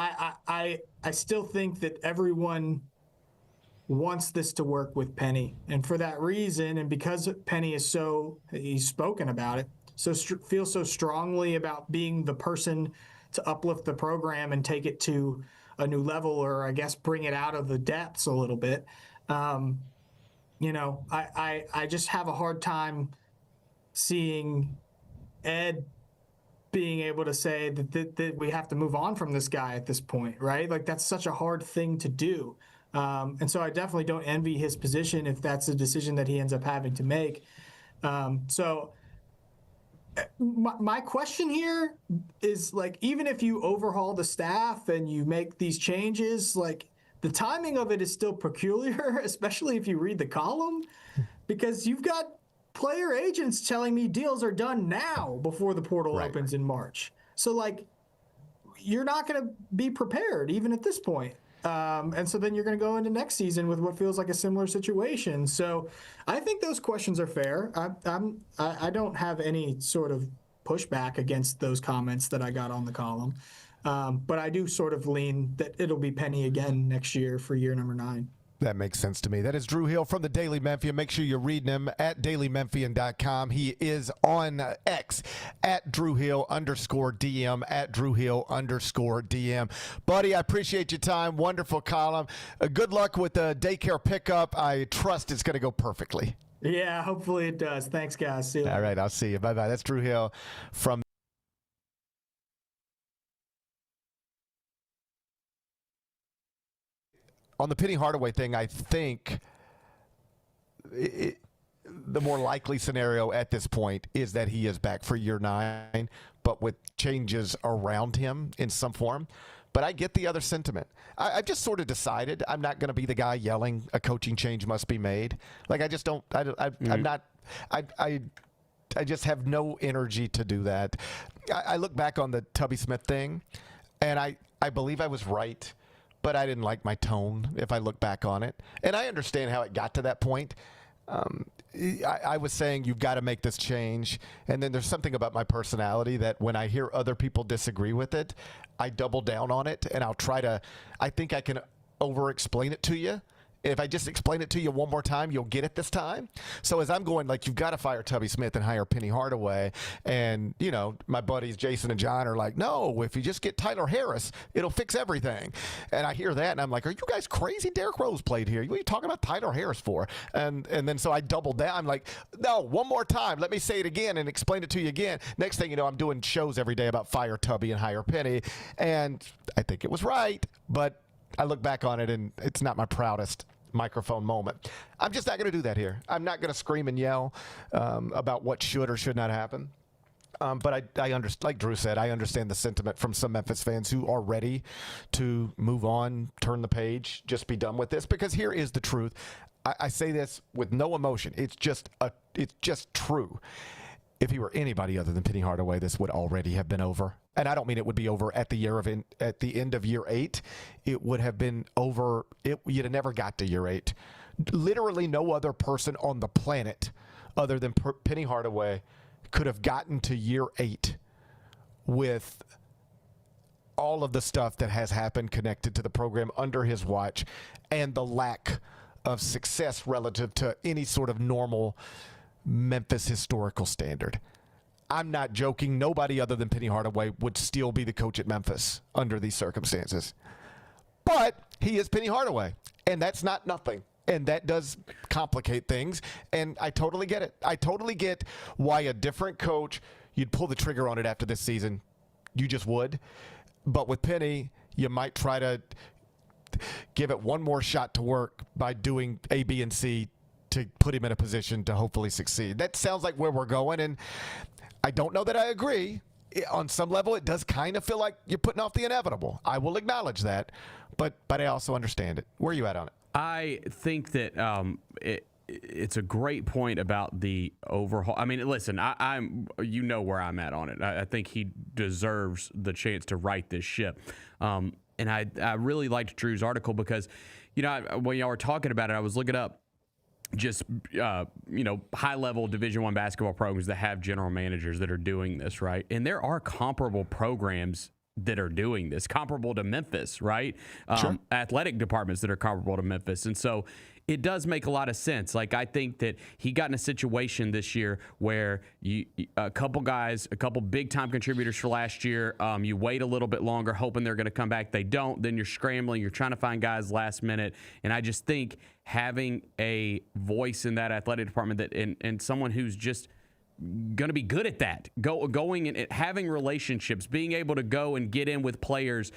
I still think that everyone wants this to work with Penny. And for that reason, and because Penny is he's spoken about it, feels so strongly about being the person to uplift the program and take it to a new level, or I guess bring it out of the depths a little bit. You know, I just have a hard time seeing Ed being able to say that we have to move on from this guy at this point, right? Like that's such a hard thing to do. And so I definitely don't envy his position if that's a decision that he ends up having to make. So my question here is like, even if you overhaul the staff and you make these changes, like the timing of it is still peculiar, especially if you read the column, because you've got player agents telling me deals are done now before the portal opens in March. So like, you're not going to be prepared even at this point. And so then you're going to go into next season with what feels like a similar situation. So I think those questions are fair. I don't have any sort of pushback against those comments that I got on the column. But I do sort of lean that it'll be Penny again next year for year number 9. That makes sense to me. That is Drew Hill from the Daily Memphian. Make sure you're reading him at dailymemphian.com. He is on X at @DrewHill_DM, at @DrewHill_DM. Buddy, I appreciate your time. Wonderful column. Good luck with the daycare pickup. I trust it's going to go perfectly. Yeah, hopefully it does. Thanks, guys. See you later. All right, I'll see you. Bye-bye. That's Drew Hill from on the Penny Hardaway thing. I think the more likely scenario at this point is that he is back for year 9, but with changes around him in some form. But I get the other sentiment. I've just sort of decided I'm not going to be the guy yelling a coaching change must be made. Like I just don't. I'm not. I just have no energy to do that. I look back on the Tubby Smith thing, and I believe I was right. But I didn't like my tone if I look back on it. And I understand how it got to that point. I was saying you've got to make this change. And then there's something about my personality that when I hear other people disagree with it, I double down on it. And I think I can over-explain it to you. If I just explain it to you one more time, you'll get it this time. So as I'm going, like, you've got to fire Tubby Smith and hire Penny Hardaway. And, you know, my buddies Jason and John are like, no, if you just get Tyler Harris, it'll fix everything. And I hear that, and I'm like, are you guys crazy? Derrick Rose played here. What are you talking about Tyler Harris for? And then so I doubled down. I'm like, no, one more time. Let me say it again and explain it to you again. Next thing you know, I'm doing shows every day about fire Tubby and hire Penny. And I think it was right, but I look back on it, and it's not my proudest microphone moment. I'm just not going to do that here. I'm not going to scream and yell about what should or should not happen. But I understand, like Drew said, I understand the sentiment from some Memphis fans who are ready to move on, turn the page, just be done with this. Because here is the truth. I say this with no emotion. It's just true. if he were anybody other than Penny Hardaway, this would already have been over. And I don't mean it would be over at the end of year 8. It would have been over. You'd have never got to year 8. Literally no other person on the planet other than Penny Hardaway could have gotten to year 8 with all of the stuff that has happened connected to the program under his watch and the lack of success relative to any sort of normal Memphis historical standard. I'm not joking. Nobody other than Penny Hardaway would still be the coach at Memphis under these circumstances. But he is Penny Hardaway, and that's not nothing. And that does complicate things, and I totally get it. I totally get why a different coach, you'd pull the trigger on it after this season. You just would. But with Penny, you might try to give it one more shot to work by doing A, B, and C to put him in a position to hopefully succeed. That sounds like where we're going, and I don't know that I agree. On some level, it does kind of feel like you're putting off the inevitable. I will acknowledge that, but I also understand it. Where are you at on it? I think that it's a great point about the overhaul. I mean, listen, I'm you know where I'm at on it. I think he deserves the chance to right this ship. And I really liked Drew's article because, when y'all were talking about it, I was looking up just high-level Division I basketball programs that have general managers that are doing this, right? And there are comparable programs that are doing this, comparable to Memphis, right? Sure. Athletic departments that are comparable to Memphis. And so it does make a lot of sense. Like, I think that he got in a situation this year where a couple guys, a couple big-time contributors for last year, you wait a little bit longer hoping they're going to come back. They don't. Then you're scrambling. You're trying to find guys last minute. And I just think having a voice in that athletic department and someone who's just going to be good at that, going and having relationships, being able to go and get in with players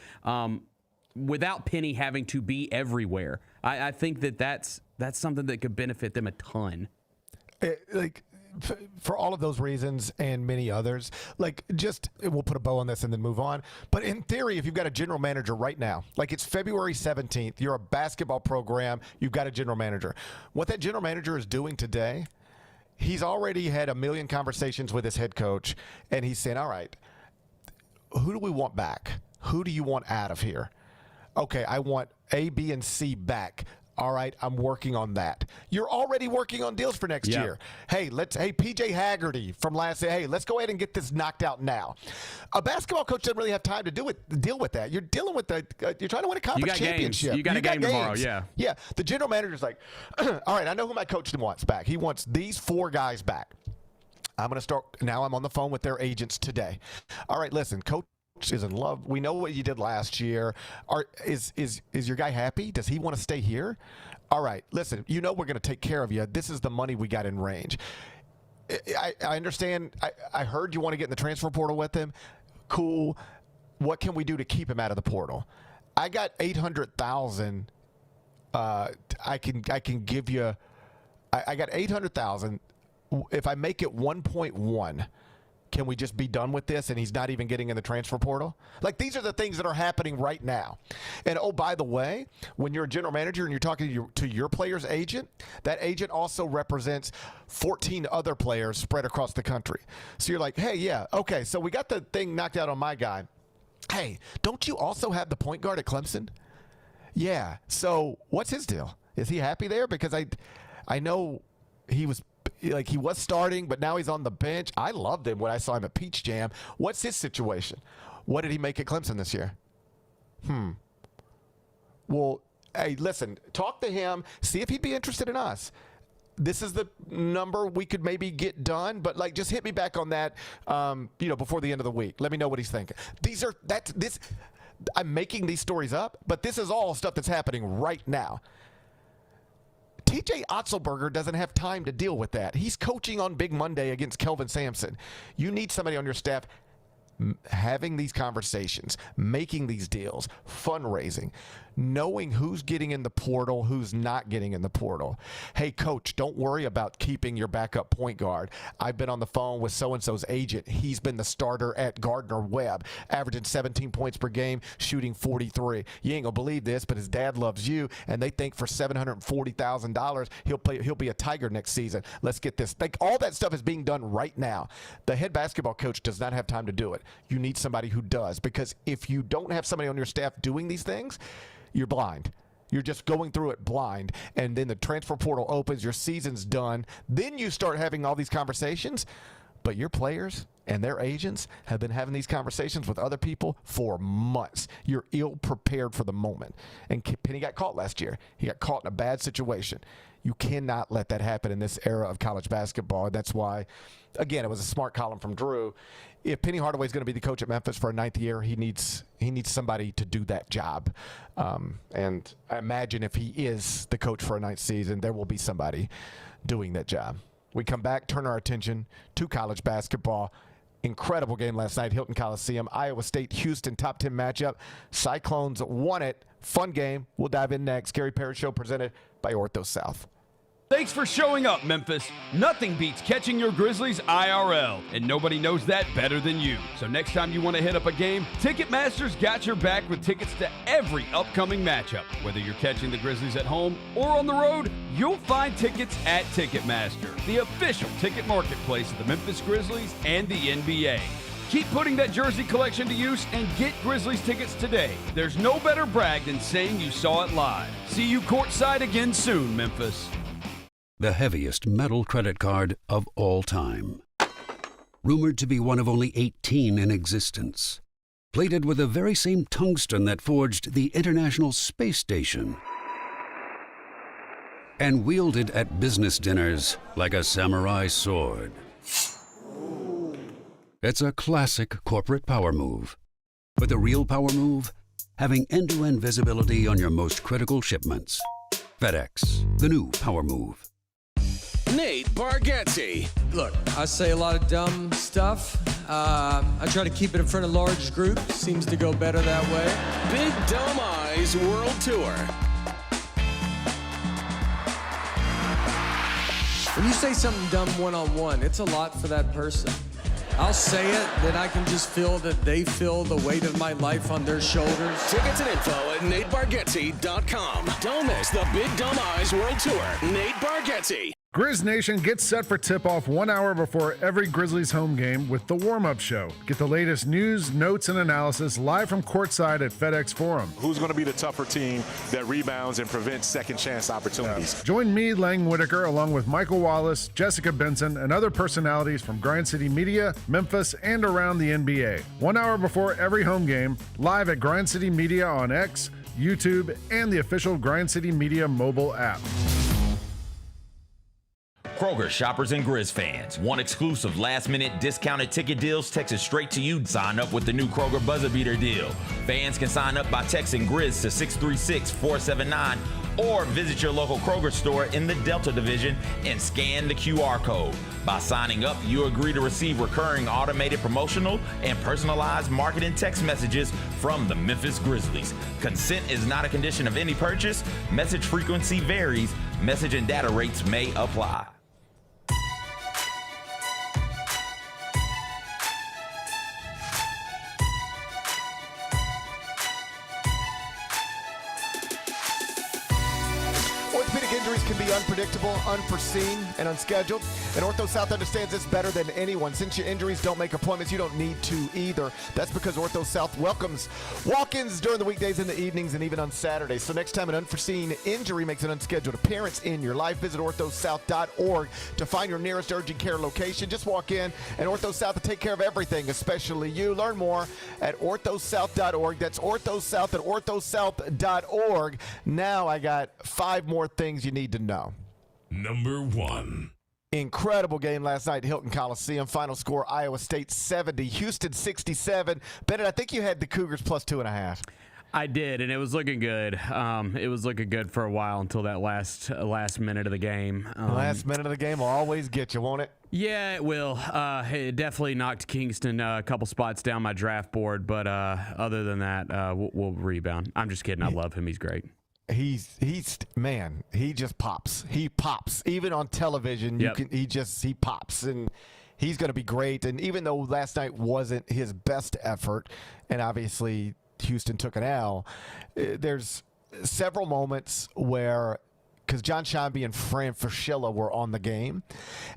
without Penny having to be everywhere. I think that's something that could benefit them a ton. For all of those reasons and many others, we'll put a bow on this and then move on. But in theory, if you've got a general manager right now, like it's February 17th, you're a basketball program, you've got a general manager. What that general manager is doing today, he's already had a million conversations with his head coach, and he's saying, all right, who do we want back? Who do you want out of here? Okay, I want A, B, and C back. All right, I'm working on that. You're already working on deals for next year. Hey, PJ Haggerty from last year. Hey, let's go ahead and get this knocked out now. A basketball coach doesn't really have time to deal with that. You're dealing with you're trying to win a conference championship. You got a game tomorrow, yeah. Yeah, the general manager's like, all right, I know who my coach wants back. He wants these 4 guys back. I'm going to start, now I'm on the phone with their agents today. All right, listen, coach is in love. We know what you did last year. Is your guy happy? Does he want to stay here? All right, listen, we're going to take care of you. This is the money we got in range. I understand. I heard you want to get in the transfer portal with him. Cool. What can we do to keep him out of the portal? I got $800,000. I can give you. I got $800,000. If I make it 1.1. Can we just be done with this and he's not even getting in the transfer portal? Like, these are the things that are happening right now. And, oh, by the way, when you're a general manager and you're talking to your player's agent, that agent also represents 14 other players spread across the country. So you're like, hey, yeah, okay, so we got the thing knocked out on my guy. Hey, don't you also have the point guard at Clemson? Yeah, so what's his deal? Is he happy there? Because I know he was starting, but now he's on the bench. I loved him when I saw him at Peach Jam. What's his situation? What did he make at Clemson this year? Well, hey, listen, talk to him. See if he'd be interested in us. This is the number we could maybe get done, but just hit me back on that, before the end of the week. Let me know what he's thinking. I'm making these stories up, but this is all stuff that's happening right now. TJ Otzelberger doesn't have time to deal with that. He's coaching on Big Monday against Kelvin Sampson. You need somebody on your staff having these conversations, making these deals, fundraising, knowing who's getting in the portal, who's not getting in the portal. Hey, coach, don't worry about keeping your backup point guard. I've been on the phone with so-and-so's agent. He's been the starter at Gardner-Webb, averaging 17 points per game, shooting 43. You ain't going to believe this, but his dad loves you, and they think for $740,000 he'll be a Tiger next season. Let's get this. All that stuff is being done right now. The head basketball coach does not have time to do it. You need somebody who does, because if you don't have somebody on your staff doing these things, you're blind. You're just going through it blind, and then the transfer portal opens, your season's done. Then you start having all these conversations, but your players and their agents have been having these conversations with other people for months. You're ill-prepared for the moment. And Penny got caught last year. He got caught in a bad situation. You cannot let that happen in this era of college basketball. And that's why, again, it was a smart column from Drew. If Penny Hardaway is going to be the coach at Memphis for a 9th year, he needs somebody to do that job. And I imagine if he is the coach for a 9th season, there will be somebody doing that job. We come back, turn our attention to college basketball. Incredible game last night, Hilton Coliseum. Iowa State, Houston, top 10 matchup. Cyclones won it. Fun game. We'll dive in next. Gary Parrish Show presented by Ortho South. Thanks for showing up, Memphis. Nothing beats catching your Grizzlies IRL, and nobody knows that better than you. So next time you want to hit up a game, Ticketmaster's got your back with tickets to every upcoming matchup. Whether you're catching the Grizzlies at home or on the road, you'll find tickets at Ticketmaster, the official ticket marketplace of the Memphis Grizzlies and the NBA. Keep putting that jersey collection to use and get Grizzlies tickets today. There's no better brag than saying you saw it live. See you courtside again soon, Memphis. The heaviest metal credit card of all time. Rumored to be one of only 18 in existence. Plated with the very same tungsten that forged the International Space Station. And wielded at business dinners like a samurai sword. It's a classic corporate power move. But the real power move? Having end-to-end visibility on your most critical shipments. FedEx, the new power move. Nate Bargatze. Look, I say a lot of dumb stuff. I try to keep it in front of large groups. Seems to go better that way. Big Dumb Eyes World Tour. When you say something dumb one-on-one, it's a lot for that person. I'll say it, then I can just feel that they feel the weight of my life on their shoulders. Tickets and info at NateBargatze.com. Don't miss the Big Dumb Eyes World Tour. Nate Bargatze. Grizz Nation gets set for tip-off 1 hour before every Grizzlies home game with the warm-up show. Get the latest news, notes, and analysis live from courtside at FedEx Forum. Who's going to be the tougher team that rebounds and prevents second-chance opportunities? Join me, Lang Whitaker, along with Michael Wallace, Jessica Benson, and other personalities from Grind City Media, Memphis, and around the NBA. 1 hour before every home game, live at Grind City Media on X, YouTube, and the official Grind City Media mobile app. Kroger shoppers and Grizz fans. Want exclusive last-minute discounted ticket deals texted straight to you? Sign up with the new Kroger Buzzer Beater deal. Fans can sign up by texting Grizz to 636-479 or visit your local Kroger store in the Delta Division and scan the QR code. By signing up, you agree to receive recurring automated promotional and personalized marketing text messages from the Memphis Grizzlies. Consent is not a condition of any purchase. Message frequency varies. Message and data rates may apply. Injuries can be unpredictable, unforeseen, and unscheduled. And Ortho South understands this better than anyone. Since your injuries don't make appointments, you don't need to either. That's because Ortho South welcomes walk-ins during the weekdays and the evenings and even on Saturdays. So next time an unforeseen injury makes an unscheduled appearance in your life, visit orthosouth.org to find your nearest urgent care location. Just walk in, and Ortho South will take care of everything, especially you. Learn more at orthosouth.org. That's orthosouth at orthosouth.org. Now I got 5 more things you need to know. Number 1. Incredible game last night at Hilton Coliseum. Final score, Iowa State 70, Houston 67. Bennett, I think you had the Cougars plus 2.5. I did, and it was looking good. It was looking good for a while until that last minute of the game. Last minute of the game will always get you, won't it? Yeah, it will. It definitely knocked Kingston a couple spots down my draft board, but other than that, we'll rebound. I'm just kidding. I love him. He's great. He's man. He just pops. He pops. Even on television, he pops, and he's going to be great. And even though last night wasn't his best effort, and obviously Houston took an L, there's several moments where, because John Shambi and Fran Fraschilla were on the game,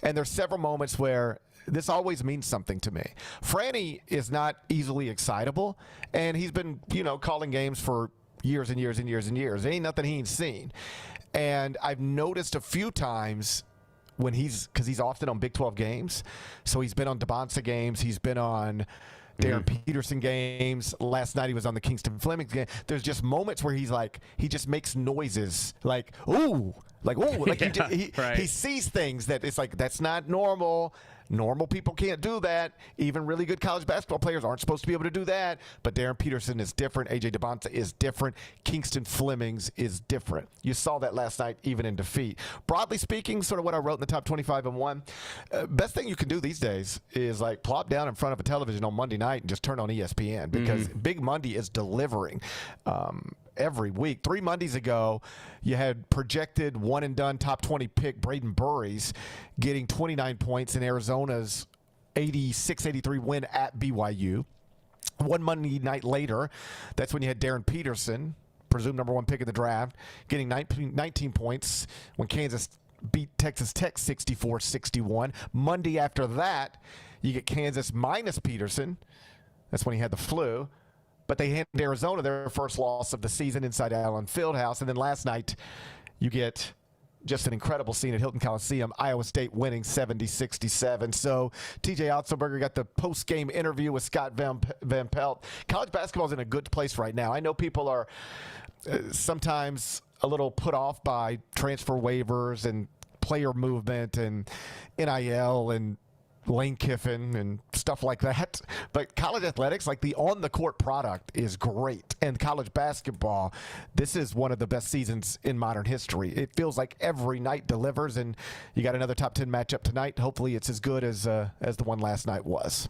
and there's several moments where this always means something to me. Franny is not easily excitable, and he's been, calling games for years and years and years and years. There ain't nothing he ain't seen. And I've noticed a few times when because he's often on Big 12 games, so he's been on DeBonsa games, he's been on Darren Peterson games. Last night he was on the Kingston Fleming game. There's just moments where he just makes noises like, ooh, he sees things that it's like, that's not normal. Normal people can't do that. Even really good college basketball players aren't supposed to be able to do that. But Darren Peterson is different. A.J. DeBonta is different. Kingston Flemings is different. You saw that last night, even in defeat. Broadly speaking, sort of what I wrote in the top 25 and 1, best thing you can do these days is like plop down in front of a television on Monday night and just turn on ESPN, because Big Monday is delivering. Every week. 3 Mondays ago, you had projected one-and-done top 20 pick Braden Burries getting 29 points in Arizona's 86-83 win at BYU. 1 Monday night later, that's when you had Darren Peterson, presumed number 1 pick in the draft, getting 19 points when Kansas beat Texas Tech 64-61. Monday after that, you get Kansas minus Peterson. That's when he had the flu. But they handed Arizona their first loss of the season inside Allen Fieldhouse. And then last night, you get just an incredible scene at Hilton Coliseum, Iowa State winning 70-67. So TJ Otzelberger got the post-game interview with Scott Van Pelt. College basketball is in a good place right now. I know people are sometimes a little put off by transfer waivers and player movement and NIL and Lane Kiffin and stuff like that. But college athletics, like the on-the-court product, is great. And college basketball, this is one of the best seasons in modern history. It feels like every night delivers, and you got another top 10 matchup tonight. Hopefully it's as good as the one last night was.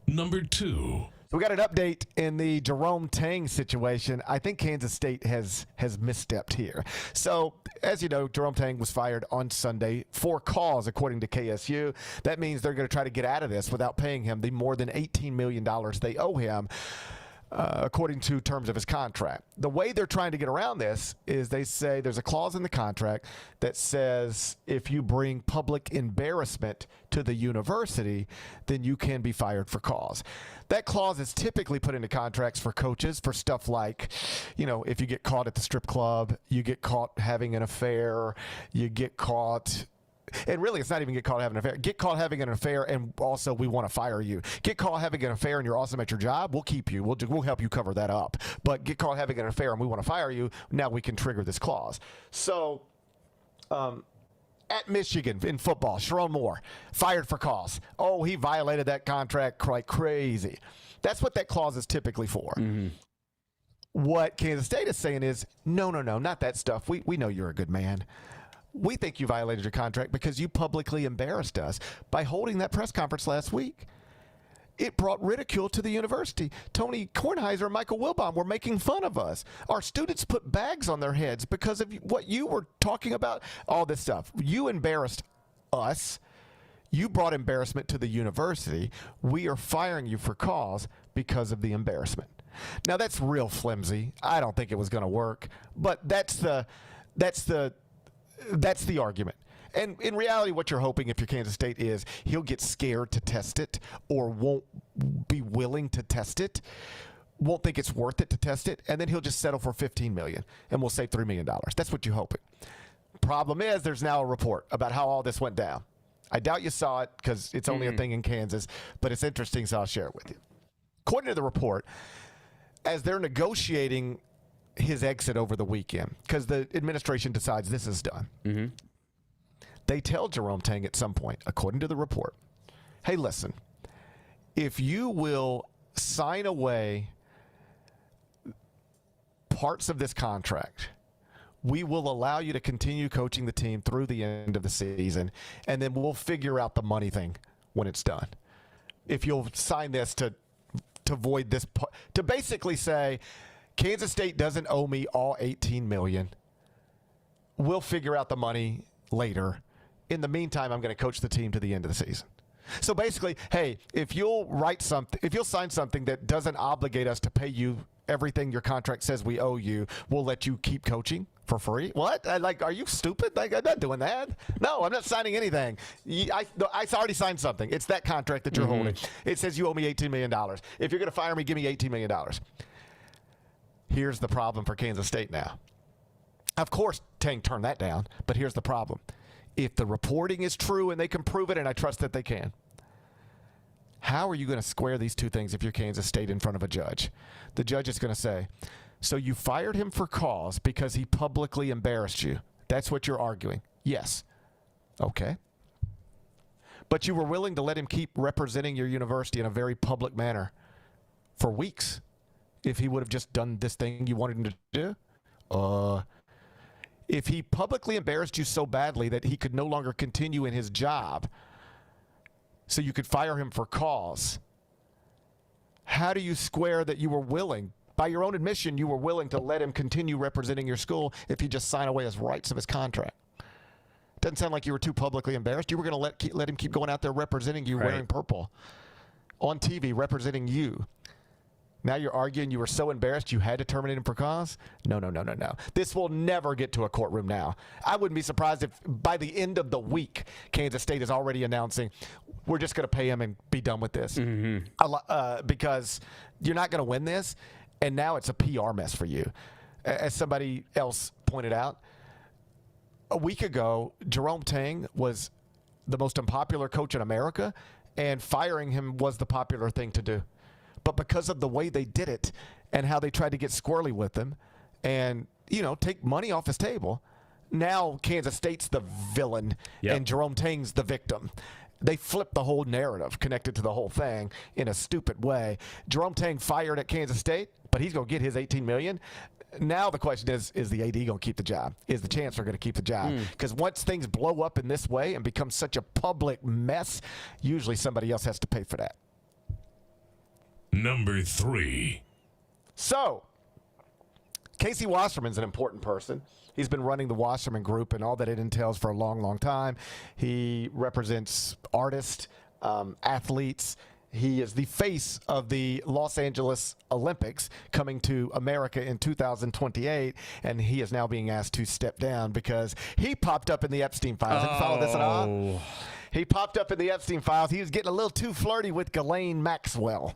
Number 2. So we got an update in the Jerome Tang situation. I think Kansas State has misstepped here. So, as you know, Jerome Tang was fired on Sunday for cause, according to KSU. That means they're going to try to get out of this without paying him the more than $18 million they owe him, according to terms of his contract. The way they're trying to get around this is they say there's a clause in the contract that says if you bring public embarrassment to the university, then you can be fired for cause. That clause is typically put into contracts for coaches for stuff like, if you get caught at the strip club, you get caught having an affair, you get caught. And really, it's not even get caught having an affair. Get caught having an affair, and also we want to fire you. Get caught having an affair, and you're awesome at your job. We'll keep you. We'll help you cover that up. But get caught having an affair, and we want to fire you. Now we can trigger this clause. So, at Michigan in football, Sharon Moore fired for cause. Oh, he violated that contract like crazy. That's what that clause is typically for. What Kansas State is saying is, no, not that stuff. We know you're a good man. We think you violated your contract because you publicly embarrassed us by holding that press conference last week. It brought ridicule to the university. Tony Kornheiser and Michael Wilbon were making fun of us. Our students put bags on their heads because of what you were talking about, all this stuff. You embarrassed us. You brought embarrassment to the university. We are firing you for cause because of the embarrassment. Now, that's real flimsy. I don't think it was going to work, but that's the argument. And in reality, what you're hoping if you're Kansas State is he'll get scared to test it or won't be willing to test it, won't think it's worth it to test it, and then he'll just settle for $15 million, and we'll save $3 million. That's what you're hoping. Problem is there's now a report about how all this went down. I doubt you saw it because it's only a thing in Kansas, but it's interesting, so I'll share it with you. According to the report, as they're negotiating his exit over the weekend, because the administration decides this is done, they tell Jerome Tang at some point, according to the report, hey, listen, if you will sign away parts of this contract. We will allow you to continue coaching the team through the end of the season, and then we'll figure out the money thing when it's done. If you'll sign this to void this, to basically say, Kansas State doesn't owe me all $18 million. We'll figure out the money later. In the meantime, I'm going to coach the team to the end of the season. So basically, hey, if you'll sign something that doesn't obligate us to pay you everything your contract says we owe you, we'll let you keep coaching for free. What? Are you stupid? I'm not doing that. No, I'm not signing anything. I already signed something. It's that contract that you're holding. It says you owe me $18 million. If you're going to fire me, give me $18 million. Here's the problem for Kansas State now. Of course, Tang turned that down, but here's the problem. If the reporting is true and they can prove it, and I trust that they can, how are you going to square these two things if you're Kansas State in front of a judge? The judge is going to say, so you fired him for cause because he publicly embarrassed you. That's what you're arguing. Yes. Okay. But you were willing to let him keep representing your university in a very public manner for weeks if he would have just done this thing you wanted him to do? If he publicly embarrassed you so badly that he could no longer continue in his job, so you could fire him for cause, how do you square that you were willing, by your own admission, you were willing to let him continue representing your school if you just sign away his rights of his contract? Doesn't sound like you were too publicly embarrassed. You were going to let him keep going out there representing you, wearing purple, on TV representing you. Now you're arguing you were so embarrassed you had to terminate him for cause? No. This will never get to a courtroom now. I wouldn't be surprised if by the end of the week, Kansas State is already announcing, we're just going to pay him and be done with this. Because you're not going to win this, and now it's a PR mess for you. As somebody else pointed out, a week ago, Jerome Tang was the most unpopular coach in America, and firing him was the popular thing to do. But because of the way they did it and how they tried to get squirrely with him and, take money off his table, now Kansas State's the villain and Jerome Tang's the victim. They flipped the whole narrative connected to the whole thing in a stupid way. Jerome Tang fired at Kansas State, but he's going to get his $18 million. Now the question is the AD going to keep the job? Is the chancellor going to keep the job? Because once things blow up in this way and become such a public mess, usually somebody else has to pay for that. Number 3. So, Casey Wasserman's an important person. He's been running the Wasserman Group and all that it entails for a long, long time. He represents artists, athletes. He is the face of the Los Angeles Olympics coming to America in 2028, and he is now being asked to step down because he popped up in the Epstein files. Have you followed this at all? He popped up in the Epstein files. He was getting a little too flirty with Ghislaine Maxwell.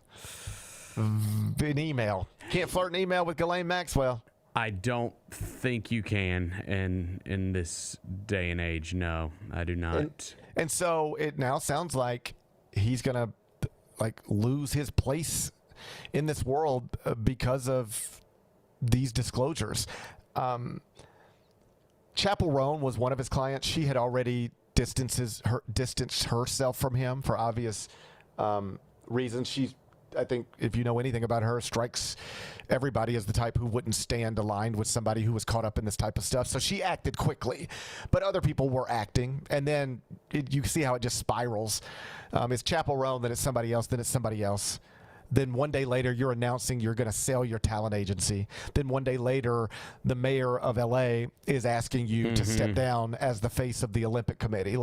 An email. Can't flirt an email with Ghislaine Maxwell. I don't think you can in this day and age. No, I do not. And so it now sounds like he's going to lose his place in this world because of these disclosures. Chapel Roan was one of his clients. She had already distanced herself from him for obvious reasons. I think if you know anything about her, strikes everybody as the type who wouldn't stand aligned with somebody who was caught up in this type of stuff. So she acted quickly, but other people were acting. And then you see how it just spirals. It's Chapel Roan, then it's somebody else, then it's somebody else. Then one day later, you're announcing you're going to sell your talent agency. Then one day later, the mayor of LA is asking you to step down as the face of the Olympic Committee.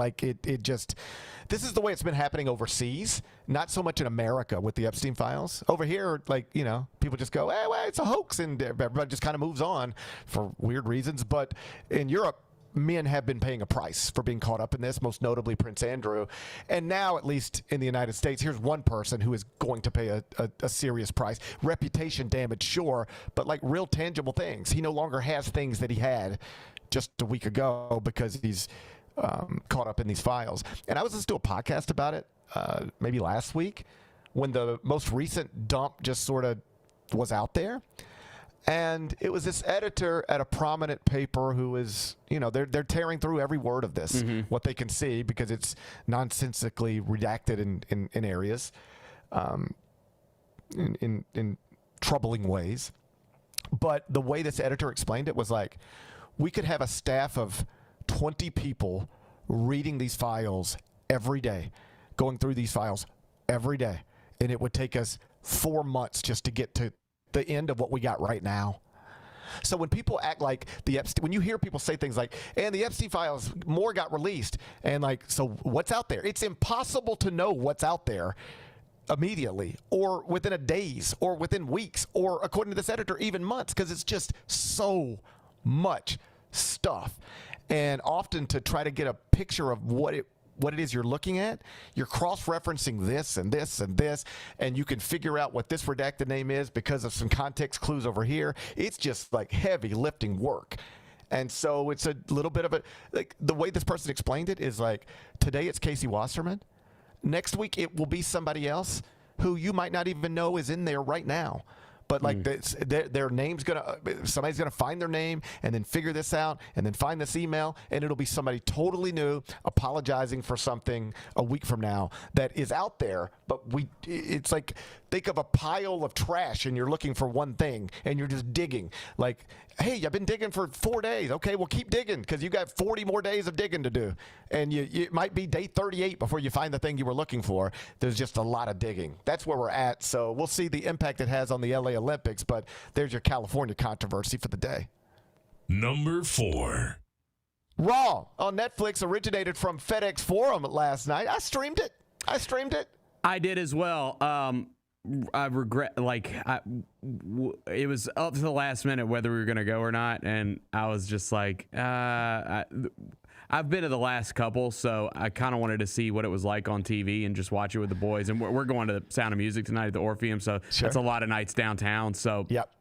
This is the way it's been happening overseas, not so much in America with the Epstein files. Over here, people just go, well, it's a hoax, and everybody just kind of moves on for weird reasons. But in Europe, men have been paying a price for being caught up in this, most notably Prince Andrew. And now, at least in the United States, here's one person who is going to pay a serious price. Reputation damage, sure, but real tangible things. He no longer has things that he had just a week ago because he's caught up in these files. And I was listening to a podcast about it maybe last week when the most recent dump just sort of was out there. And it was this editor at a prominent paper who is, they're tearing through every word of this, what they can see, because it's nonsensically redacted in areas, in troubling ways. But the way this editor explained it was like, we could have a staff of 20 people reading these files every day, going through these files every day, and it would take us 4 months just to get to the end of what we got right now. So when people act like when you hear people say things like, and the Epstein files, more got released, and like, so what's out there? It's impossible to know what's out there immediately, or within a days, or within weeks, or according to this editor, even months, because it's just so much stuff. And often, to try to get a picture of what it is you're looking at, you're cross-referencing this and this and this, and you can figure out what this redacted name is because of some context clues over here. It's just like heavy lifting work. And so it's a little bit of a, like, the way this person explained it is like, today it's Casey Wasserman. Next week it will be somebody else who you might not even know is in there right now. But like their name's somebody's gonna find their name and then figure this out and then find this email, and it'll be somebody totally new apologizing for something a week from now that is out there. But it's like, think of a pile of trash and you're looking for one thing and you're just digging. Like, hey, I've been digging for 4 days. Okay, well, keep digging because you got 40 more days of digging to do. And it might be day 38 before you find the thing you were looking for. There's just a lot of digging. That's where we're at. So we'll see the impact it has on the LA Olympics, but there's your California controversy for the day. Number 4. Raw on Netflix originated from FedEx Forum last night. I streamed it. I did as well. I regret, it was up to the last minute whether we were going to go or not, and I was just like, I've been to the last couple, so I kind of wanted to see what it was like on TV and just watch it with the boys. And we're going to Sound of Music tonight at the Orpheum, so that's a lot of nights downtown. So yep.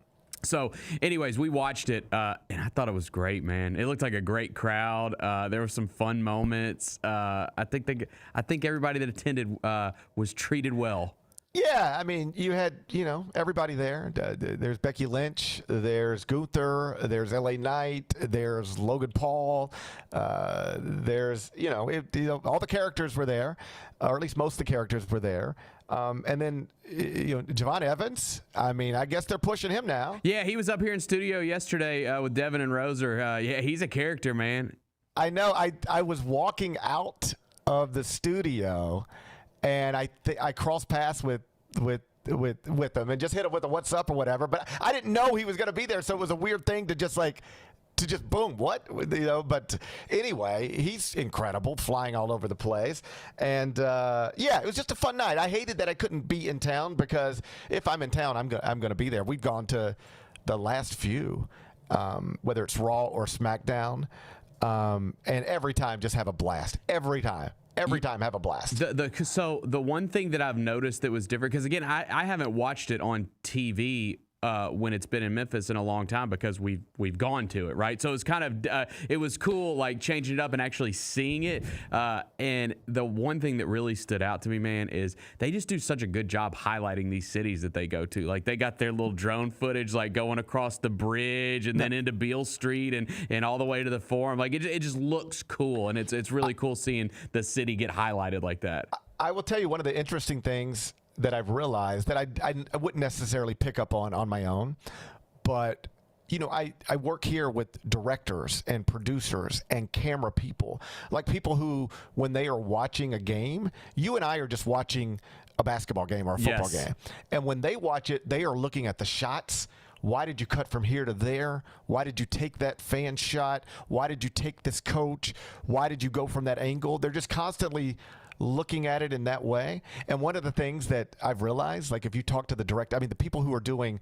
So, anyways, we watched it, and I thought it was great, man. It looked like a great crowd. There were some fun moments. I think everybody that attended was treated well. Yeah, I mean, you had, everybody there. There's Becky Lynch, there's Gunther, there's L.A. Knight, there's Logan Paul, there's, all the characters were there, or at least most of the characters were there. And then, Javon Evans, I mean, I guess they're pushing him now. Yeah, he was up here in studio yesterday with Devin and Roser. Yeah, he's a character, man. I know. I was walking out of the studio, and I crossed paths with them and just hit him with a what's up or whatever. But I didn't know he was going to be there, so it was a weird thing to just boom, what? But anyway, he's incredible, flying all over the place. And it was just a fun night. I hated that I couldn't be in town, because if I'm in town, I'm going to be there. We've gone to the last few, whether it's Raw or SmackDown, and every time just have a blast. Every time have a blast. So the one thing that I've noticed that was different, because again, I haven't watched it on TV when it's been in Memphis in a long time, because we've gone to it, right? So it's kind of it was cool, like changing it up and actually seeing it. And the one thing that really stood out to me, man, is they just do such a good job highlighting these cities that they go to. Like, they got their little drone footage, like going across the bridge and then into Beale Street and all the way to the Forum. Like, it just looks cool, and it's really cool seeing the city get highlighted like that. I will tell you one of the interesting things that I've realized that I wouldn't necessarily pick up on my own, but I work here with directors and producers and camera people, like people who, when they are watching a game, you and I are just watching a basketball game or a football game, and when they watch it, they are looking at the shots. Why did you cut from here to there? Why did you take that fan shot? Why did you take this coach? Why did you go from that angle? They're just constantly looking at it in that way. And one of the things that I've realized, like, if you talk to the the people who are doing,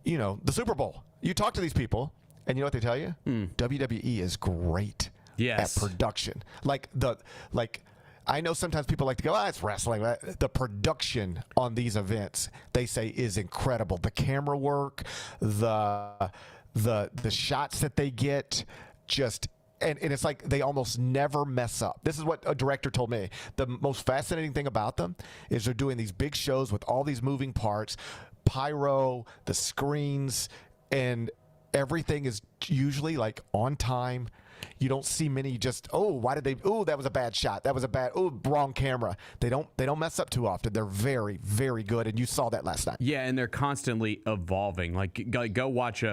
the Super Bowl, you talk to these people, and you know what they tell you? WWE is great at production. I know sometimes people like to go, it's wrestling. The production on these events, they say, is incredible. The camera work, the shots that they get, just. And it's like they almost never mess up. This is what a director told me. The most fascinating thing about them is they're doing these big shows with all these moving parts, pyro, the screens, and everything is usually like on time. You don't see many just, why did they, that was a bad shot. That was a bad, wrong camera. They don't mess up too often. They're very, very good, and you saw that last night. Yeah, and they're constantly evolving. Like go watch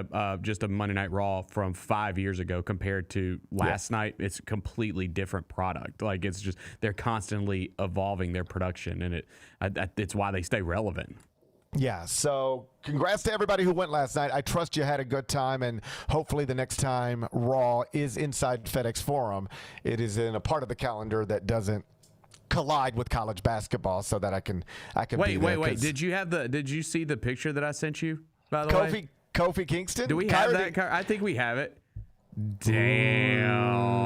just a Monday Night Raw from 5 years ago compared to last night. It's a completely different product. Like it's just they're constantly evolving their production, and it's why they stay relevant. Yeah, so congrats to everybody who went last night. I trust you had a good time, and hopefully the next time Raw is inside FedEx Forum, it is in a part of the calendar that doesn't collide with college basketball, so that I can wait. Did you see the picture that I sent you? By the way, Kofi Kingston. Do we have that? I think we have it. Damn.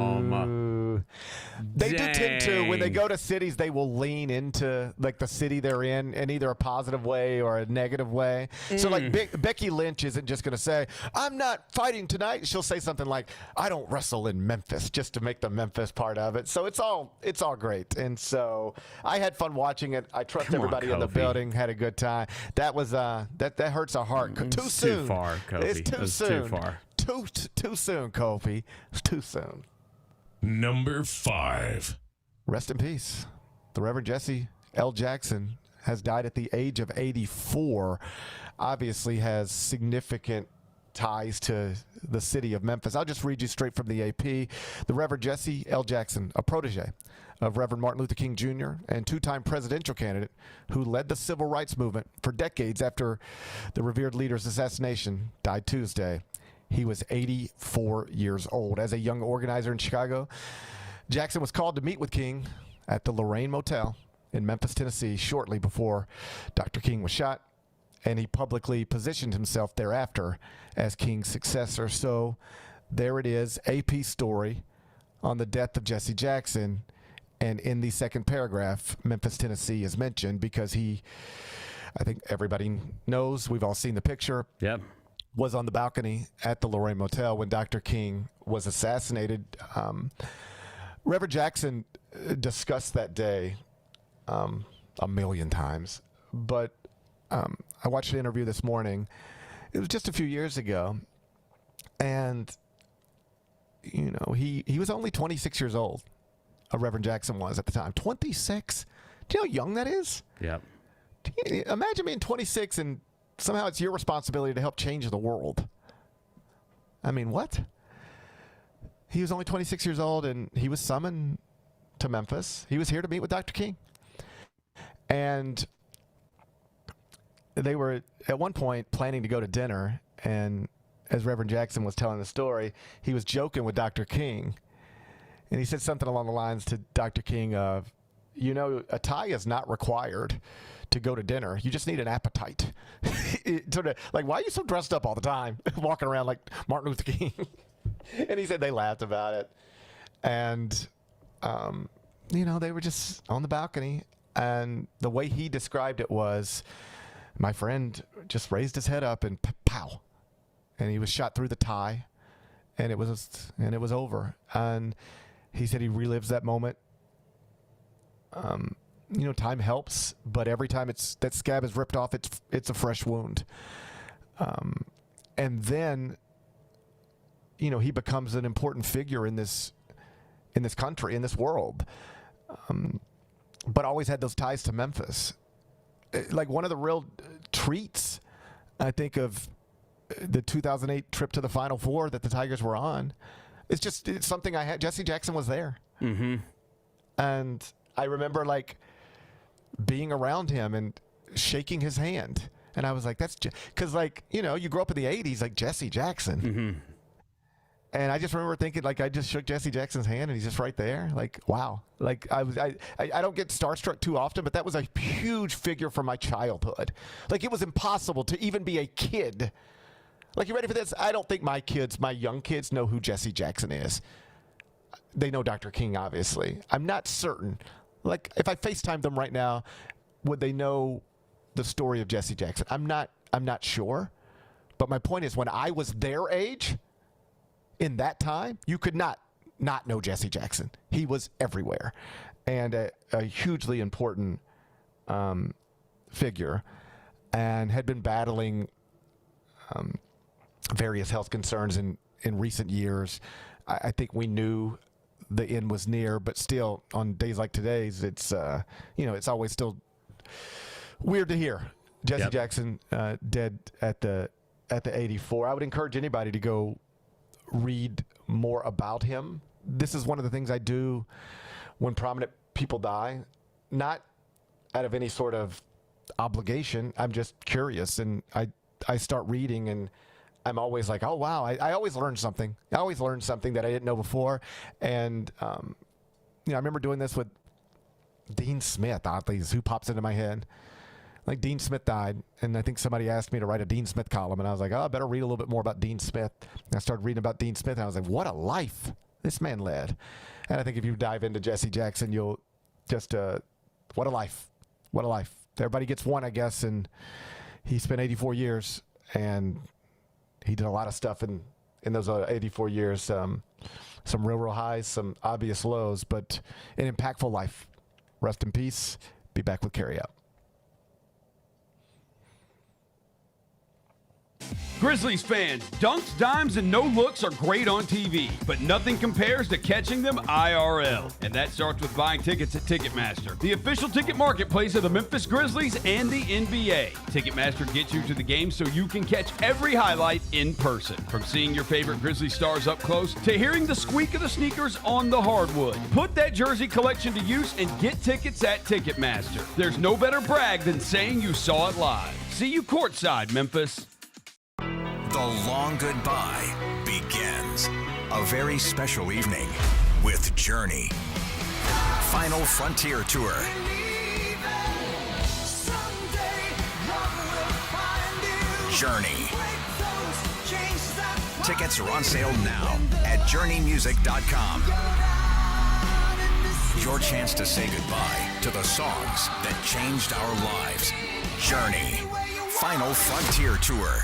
They do tend to, when they go to cities, they will lean into like the city they're in either a positive way or a negative way. So like Becky Lynch isn't just going to say, I'm not fighting tonight. She'll say something like, I don't wrestle in Memphis, just to make the Memphis part of it. So it's all great. And so I had fun watching it. I trust everybody in the building had a good time. That was that hurts our heart. Too soon. Too far, Kofi. It's too soon. Too far. Too soon, Kofi. It's too soon. Number 5. Rest in peace. The Reverend Jesse L. Jackson has died at the age of 84. Obviously has significant ties to the city of Memphis. I'll just read you straight from the AP. The Reverend Jesse L. Jackson, a protege of Reverend Martin Luther King Jr. and two-time presidential candidate who led the civil rights movement for decades after the revered leader's assassination, died Tuesday. He was 84 years old. As a young organizer in Chicago, Jackson was called to meet with King at the Lorraine Motel in Memphis, Tennessee, shortly before Dr. King was shot, and he publicly positioned himself thereafter as King's successor. So there it is, AP story on the death of Jesse Jackson, and in the second paragraph, Memphis, Tennessee is mentioned because I think everybody knows, we've all seen the picture. Yep. Was on the balcony at the Lorraine Motel when Dr. King was assassinated. Reverend Jackson discussed that day a million times, but I watched an interview this morning. It was just a few years ago, and he was only 26 years old. Reverend Jackson was at the time 26. Do you know how young that is? Yep. Imagine being 26 and somehow it's your responsibility to help change the world. I mean, what? He was only 26 years old, and he was summoned to Memphis. He was here to meet with Dr. King. And they were, at one point, planning to go to dinner, and as Reverend Jackson was telling the story, he was joking with Dr. King. And he said something along the lines to Dr. King of, a tie is not required to go to dinner. You just need an appetite. Like, why are you so dressed up all the time, walking around like Martin Luther King? And he said they laughed about it. And, they were just on the balcony. And the way he described it was, my friend just raised his head up and pow. And he was shot through the tie. And it was over. And he said he relives that moment. Time helps, but every time that scab is ripped off, it's a fresh wound. And then, he becomes an important figure in this country, in this world. But always had those ties to Memphis. Like one of the real treats, I think, of the 2008 trip to the Final Four that the Tigers were on. It's something I had. Jesse Jackson was there. Mm-hmm. And I remember being around him and shaking his hand. And I was like, that's because you grew up in the 80s, like Jesse Jackson. Mm-hmm. And I just remember thinking, I just shook Jesse Jackson's hand and he's just right there. Like, wow. Like I don't get starstruck too often, but that was a huge figure from my childhood. Like it was impossible to even be a kid. Like, you ready for this? I don't think my young kids know who Jesse Jackson is. They know Dr. King, obviously. I'm not certain. Like, if I FaceTime them right now, would they know the story of Jesse Jackson? I'm not sure. But my point is, when I was their age, in that time, you could not know Jesse Jackson. He was everywhere. And a hugely important figure, and had been battling various health concerns in recent years. I think we knew the end was near, but still, on days like today's, it's it's always still weird to hear Jesse Jackson dead at the 84. I would encourage anybody to go read more about him. This is one of the things I do when prominent people die, not out of any sort of obligation. I'm just curious, and I start reading, and I'm always like, oh, wow, I always learn something. I always learn something that I didn't know before. And, I remember doing this with Dean Smith, oddly, is who pops into my head. Like, Dean Smith died, and I think somebody asked me to write a Dean Smith column, and I was like, oh, I better read a little bit more about Dean Smith. And I started reading about Dean Smith, and I was like, what a life this man led. And I think if you dive into Jesse Jackson, you'll just, what a life. What a life. Everybody gets one, I guess, and he spent 84 years, and he did a lot of stuff in those 84 years. Some real highs, some obvious lows, but an impactful life. Rest in peace. Be back with Carry Out. Grizzlies fans, dunks, dimes, and no-looks are great on TV, but nothing compares to catching them IRL. And that starts with buying tickets at Ticketmaster, the official ticket marketplace of the Memphis Grizzlies and the NBA. Ticketmaster gets you to the game so you can catch every highlight in person. From seeing your favorite Grizzlies stars up close to hearing the squeak of the sneakers on the hardwood. Put that jersey collection to use and get tickets at Ticketmaster. There's no better brag than saying you saw it live. See you courtside, Memphis. The long goodbye begins. A very special evening with Journey. Final Frontier Tour. Journey. Tickets are on sale now at journeymusic.com. Your chance to say goodbye to the songs that changed our lives. Journey. Final Frontier Tour.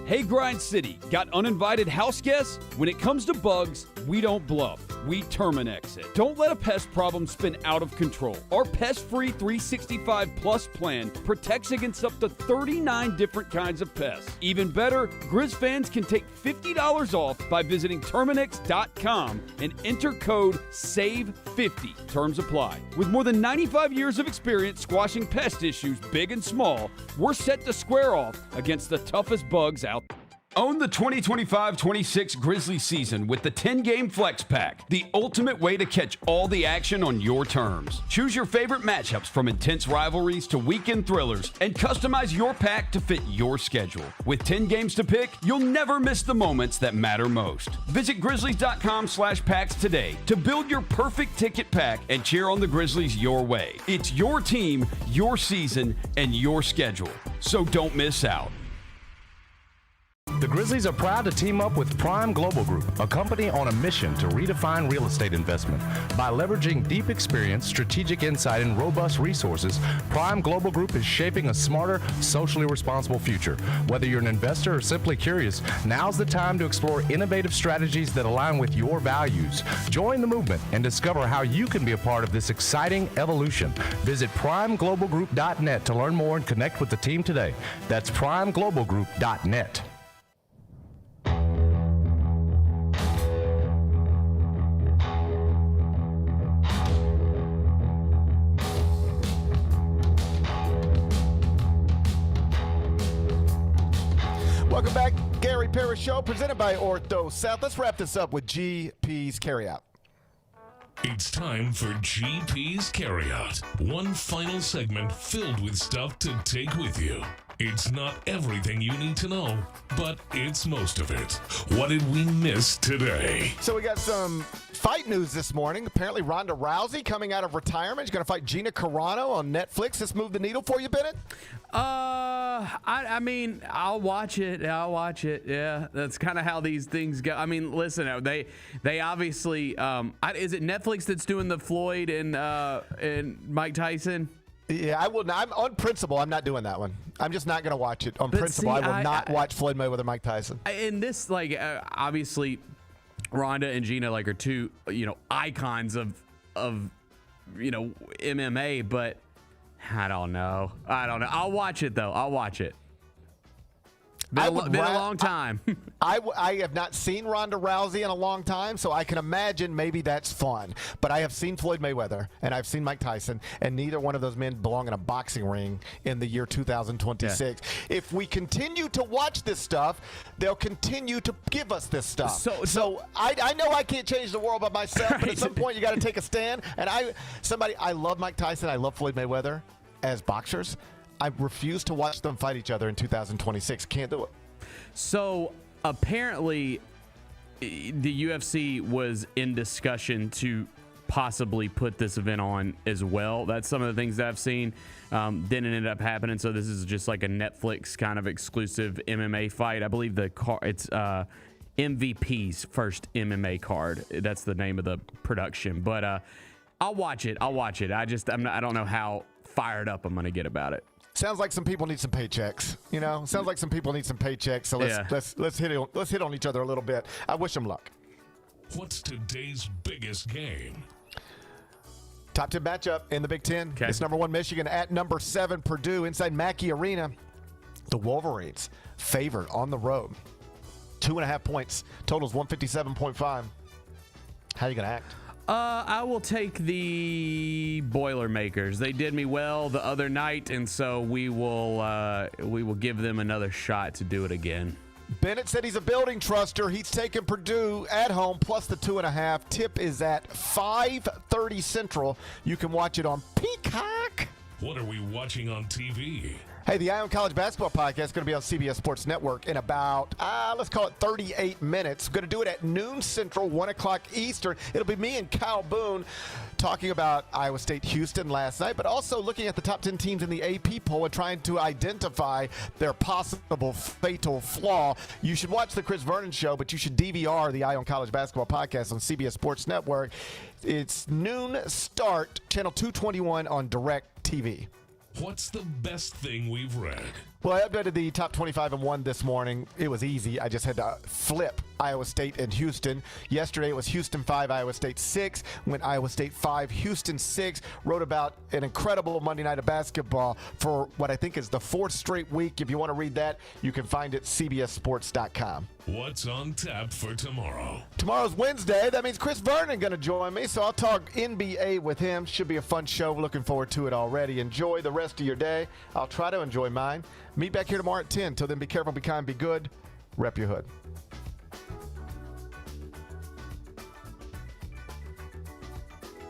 Hey Grind City, got uninvited house guests? When it comes to bugs, we don't bluff. We Terminex it. Don't let a pest problem spin out of control. Our pest-free 365 Plus plan protects against up to 39 different kinds of pests. Even better, Grizz fans can take $50 off by visiting Terminex.com and enter code SAVE50. Terms apply. With more than 95 years of experience squashing pest issues big and small, we're set to square off against the toughest bugs out there. Own the 2025-26 Grizzlies season with the 10-game Flex Pack, the ultimate way to catch all the action on your terms. Choose your favorite matchups from intense rivalries to weekend thrillers and customize your pack to fit your schedule. With 10 games to pick, you'll never miss the moments that matter most. Visit Grizzlies.com/packs today to build your perfect ticket pack and cheer on the Grizzlies your way. It's your team, your season, and your schedule. So don't miss out. The Grizzlies are proud to team up with Prime Global Group, a company on a mission to redefine real estate investment. By leveraging deep experience, strategic insight, and robust resources, Prime Global Group is shaping a smarter, socially responsible future. Whether you're an investor or simply curious, now's the time to explore innovative strategies that align with your values. Join the movement and discover how you can be a part of this exciting evolution. Visit primeglobalgroup.net to learn more and connect with the team today. That's primeglobalgroup.net. Welcome back, Gary Parrish Show, presented by Ortho South. Let's wrap this up with GP's Carryout. It's time for GP's Carryout. One final segment filled with stuff to take with you. It's not everything you need to know, but it's most of it. What did we miss today? So we got some fight news this morning. Apparently Ronda Rousey coming out of retirement. She's going to fight Gina Carano on Netflix. This moved the needle for you, Bennett? I mean, I'll watch it. Yeah, that's kind of how these things go. I mean, listen, they obviously is it Netflix that's doing the Floyd and Mike Tyson? Yeah, I will not. I'm on principle. I'm not doing that one. I'm just not going to watch it on principle. I will not watch Floyd Mayweather, Mike Tyson. And this, obviously, Ronda and Gina are two, icons of MMA. But I don't know. I'll watch it though. I'll watch it. Been a long time. I have not seen Ronda Rousey in a long time, so I can imagine maybe that's fun. But I have seen Floyd Mayweather, and I've seen Mike Tyson, and neither one of those men belong in a boxing ring in the year 2026. Yeah. If we continue to watch this stuff, they'll continue to give us this stuff. So I know I can't change the world by myself, but at some point you got to take a stand. And I love Mike Tyson. I love Floyd Mayweather as boxers. I refuse to watch them fight each other in 2026. Can't do it. So apparently the UFC was in discussion to possibly put this event on as well. That's some of the things that I've seen. Didn't end up happening. So this is just like a Netflix kind of exclusive MMA fight. I believe it's MVP's first MMA card. That's the name of the production. But I'll watch it. I don't know how fired up I'm going to get about it. Sounds like some people need some paychecks. Sounds like some people need some paychecks. So let's hit on each other a little bit. I wish them luck. What's today's biggest game? Top 10 matchup in the Big Ten. Okay. It's number 1 Michigan at number 7 Purdue inside Mackey Arena. The Wolverines favored on the road. 2.5 points. Totals 157.5. How are you going to act? I will take the Boilermakers. They did me well the other night, and so we will give them another shot to do it again. Bennett said he's a building truster. He's taking Purdue at home plus the 2.5. Tip is at 5:30 Central. You can watch it on Peacock. What are we watching on TV? Hey, the Ion College Basketball Podcast is going to be on CBS Sports Network in about, let's call it 38 minutes. Going to do it at noon Central, 1 o'clock Eastern. It'll be me and Kyle Boone talking about Iowa State-Houston last night, but also looking at the top 10 teams in the AP poll and trying to identify their possible fatal flaw. You should watch the Chris Vernon Show, but you should DVR the Ion College Basketball Podcast on CBS Sports Network. It's noon start, channel 221 on Direct TV. What's the best thing we've read? Well, I updated the top 25 and 1 this morning. It was easy. I just had to flip Iowa State and Houston. Yesterday it was Houston 5, Iowa State 6. Went Iowa State 5, Houston 6. Wrote about an incredible Monday night of basketball for what I think is the 4th straight week. If you want to read that, you can find it CBSSports.com. What's on tap for tomorrow? Tomorrow's Wednesday. That means Chris Vernon going to join me, so I'll talk NBA with him. Should be a fun show. Looking forward to it already. Enjoy the rest of your day. I'll try to enjoy mine. Meet back here tomorrow at 10. Till then, be careful, be kind, be good. Rep your hood.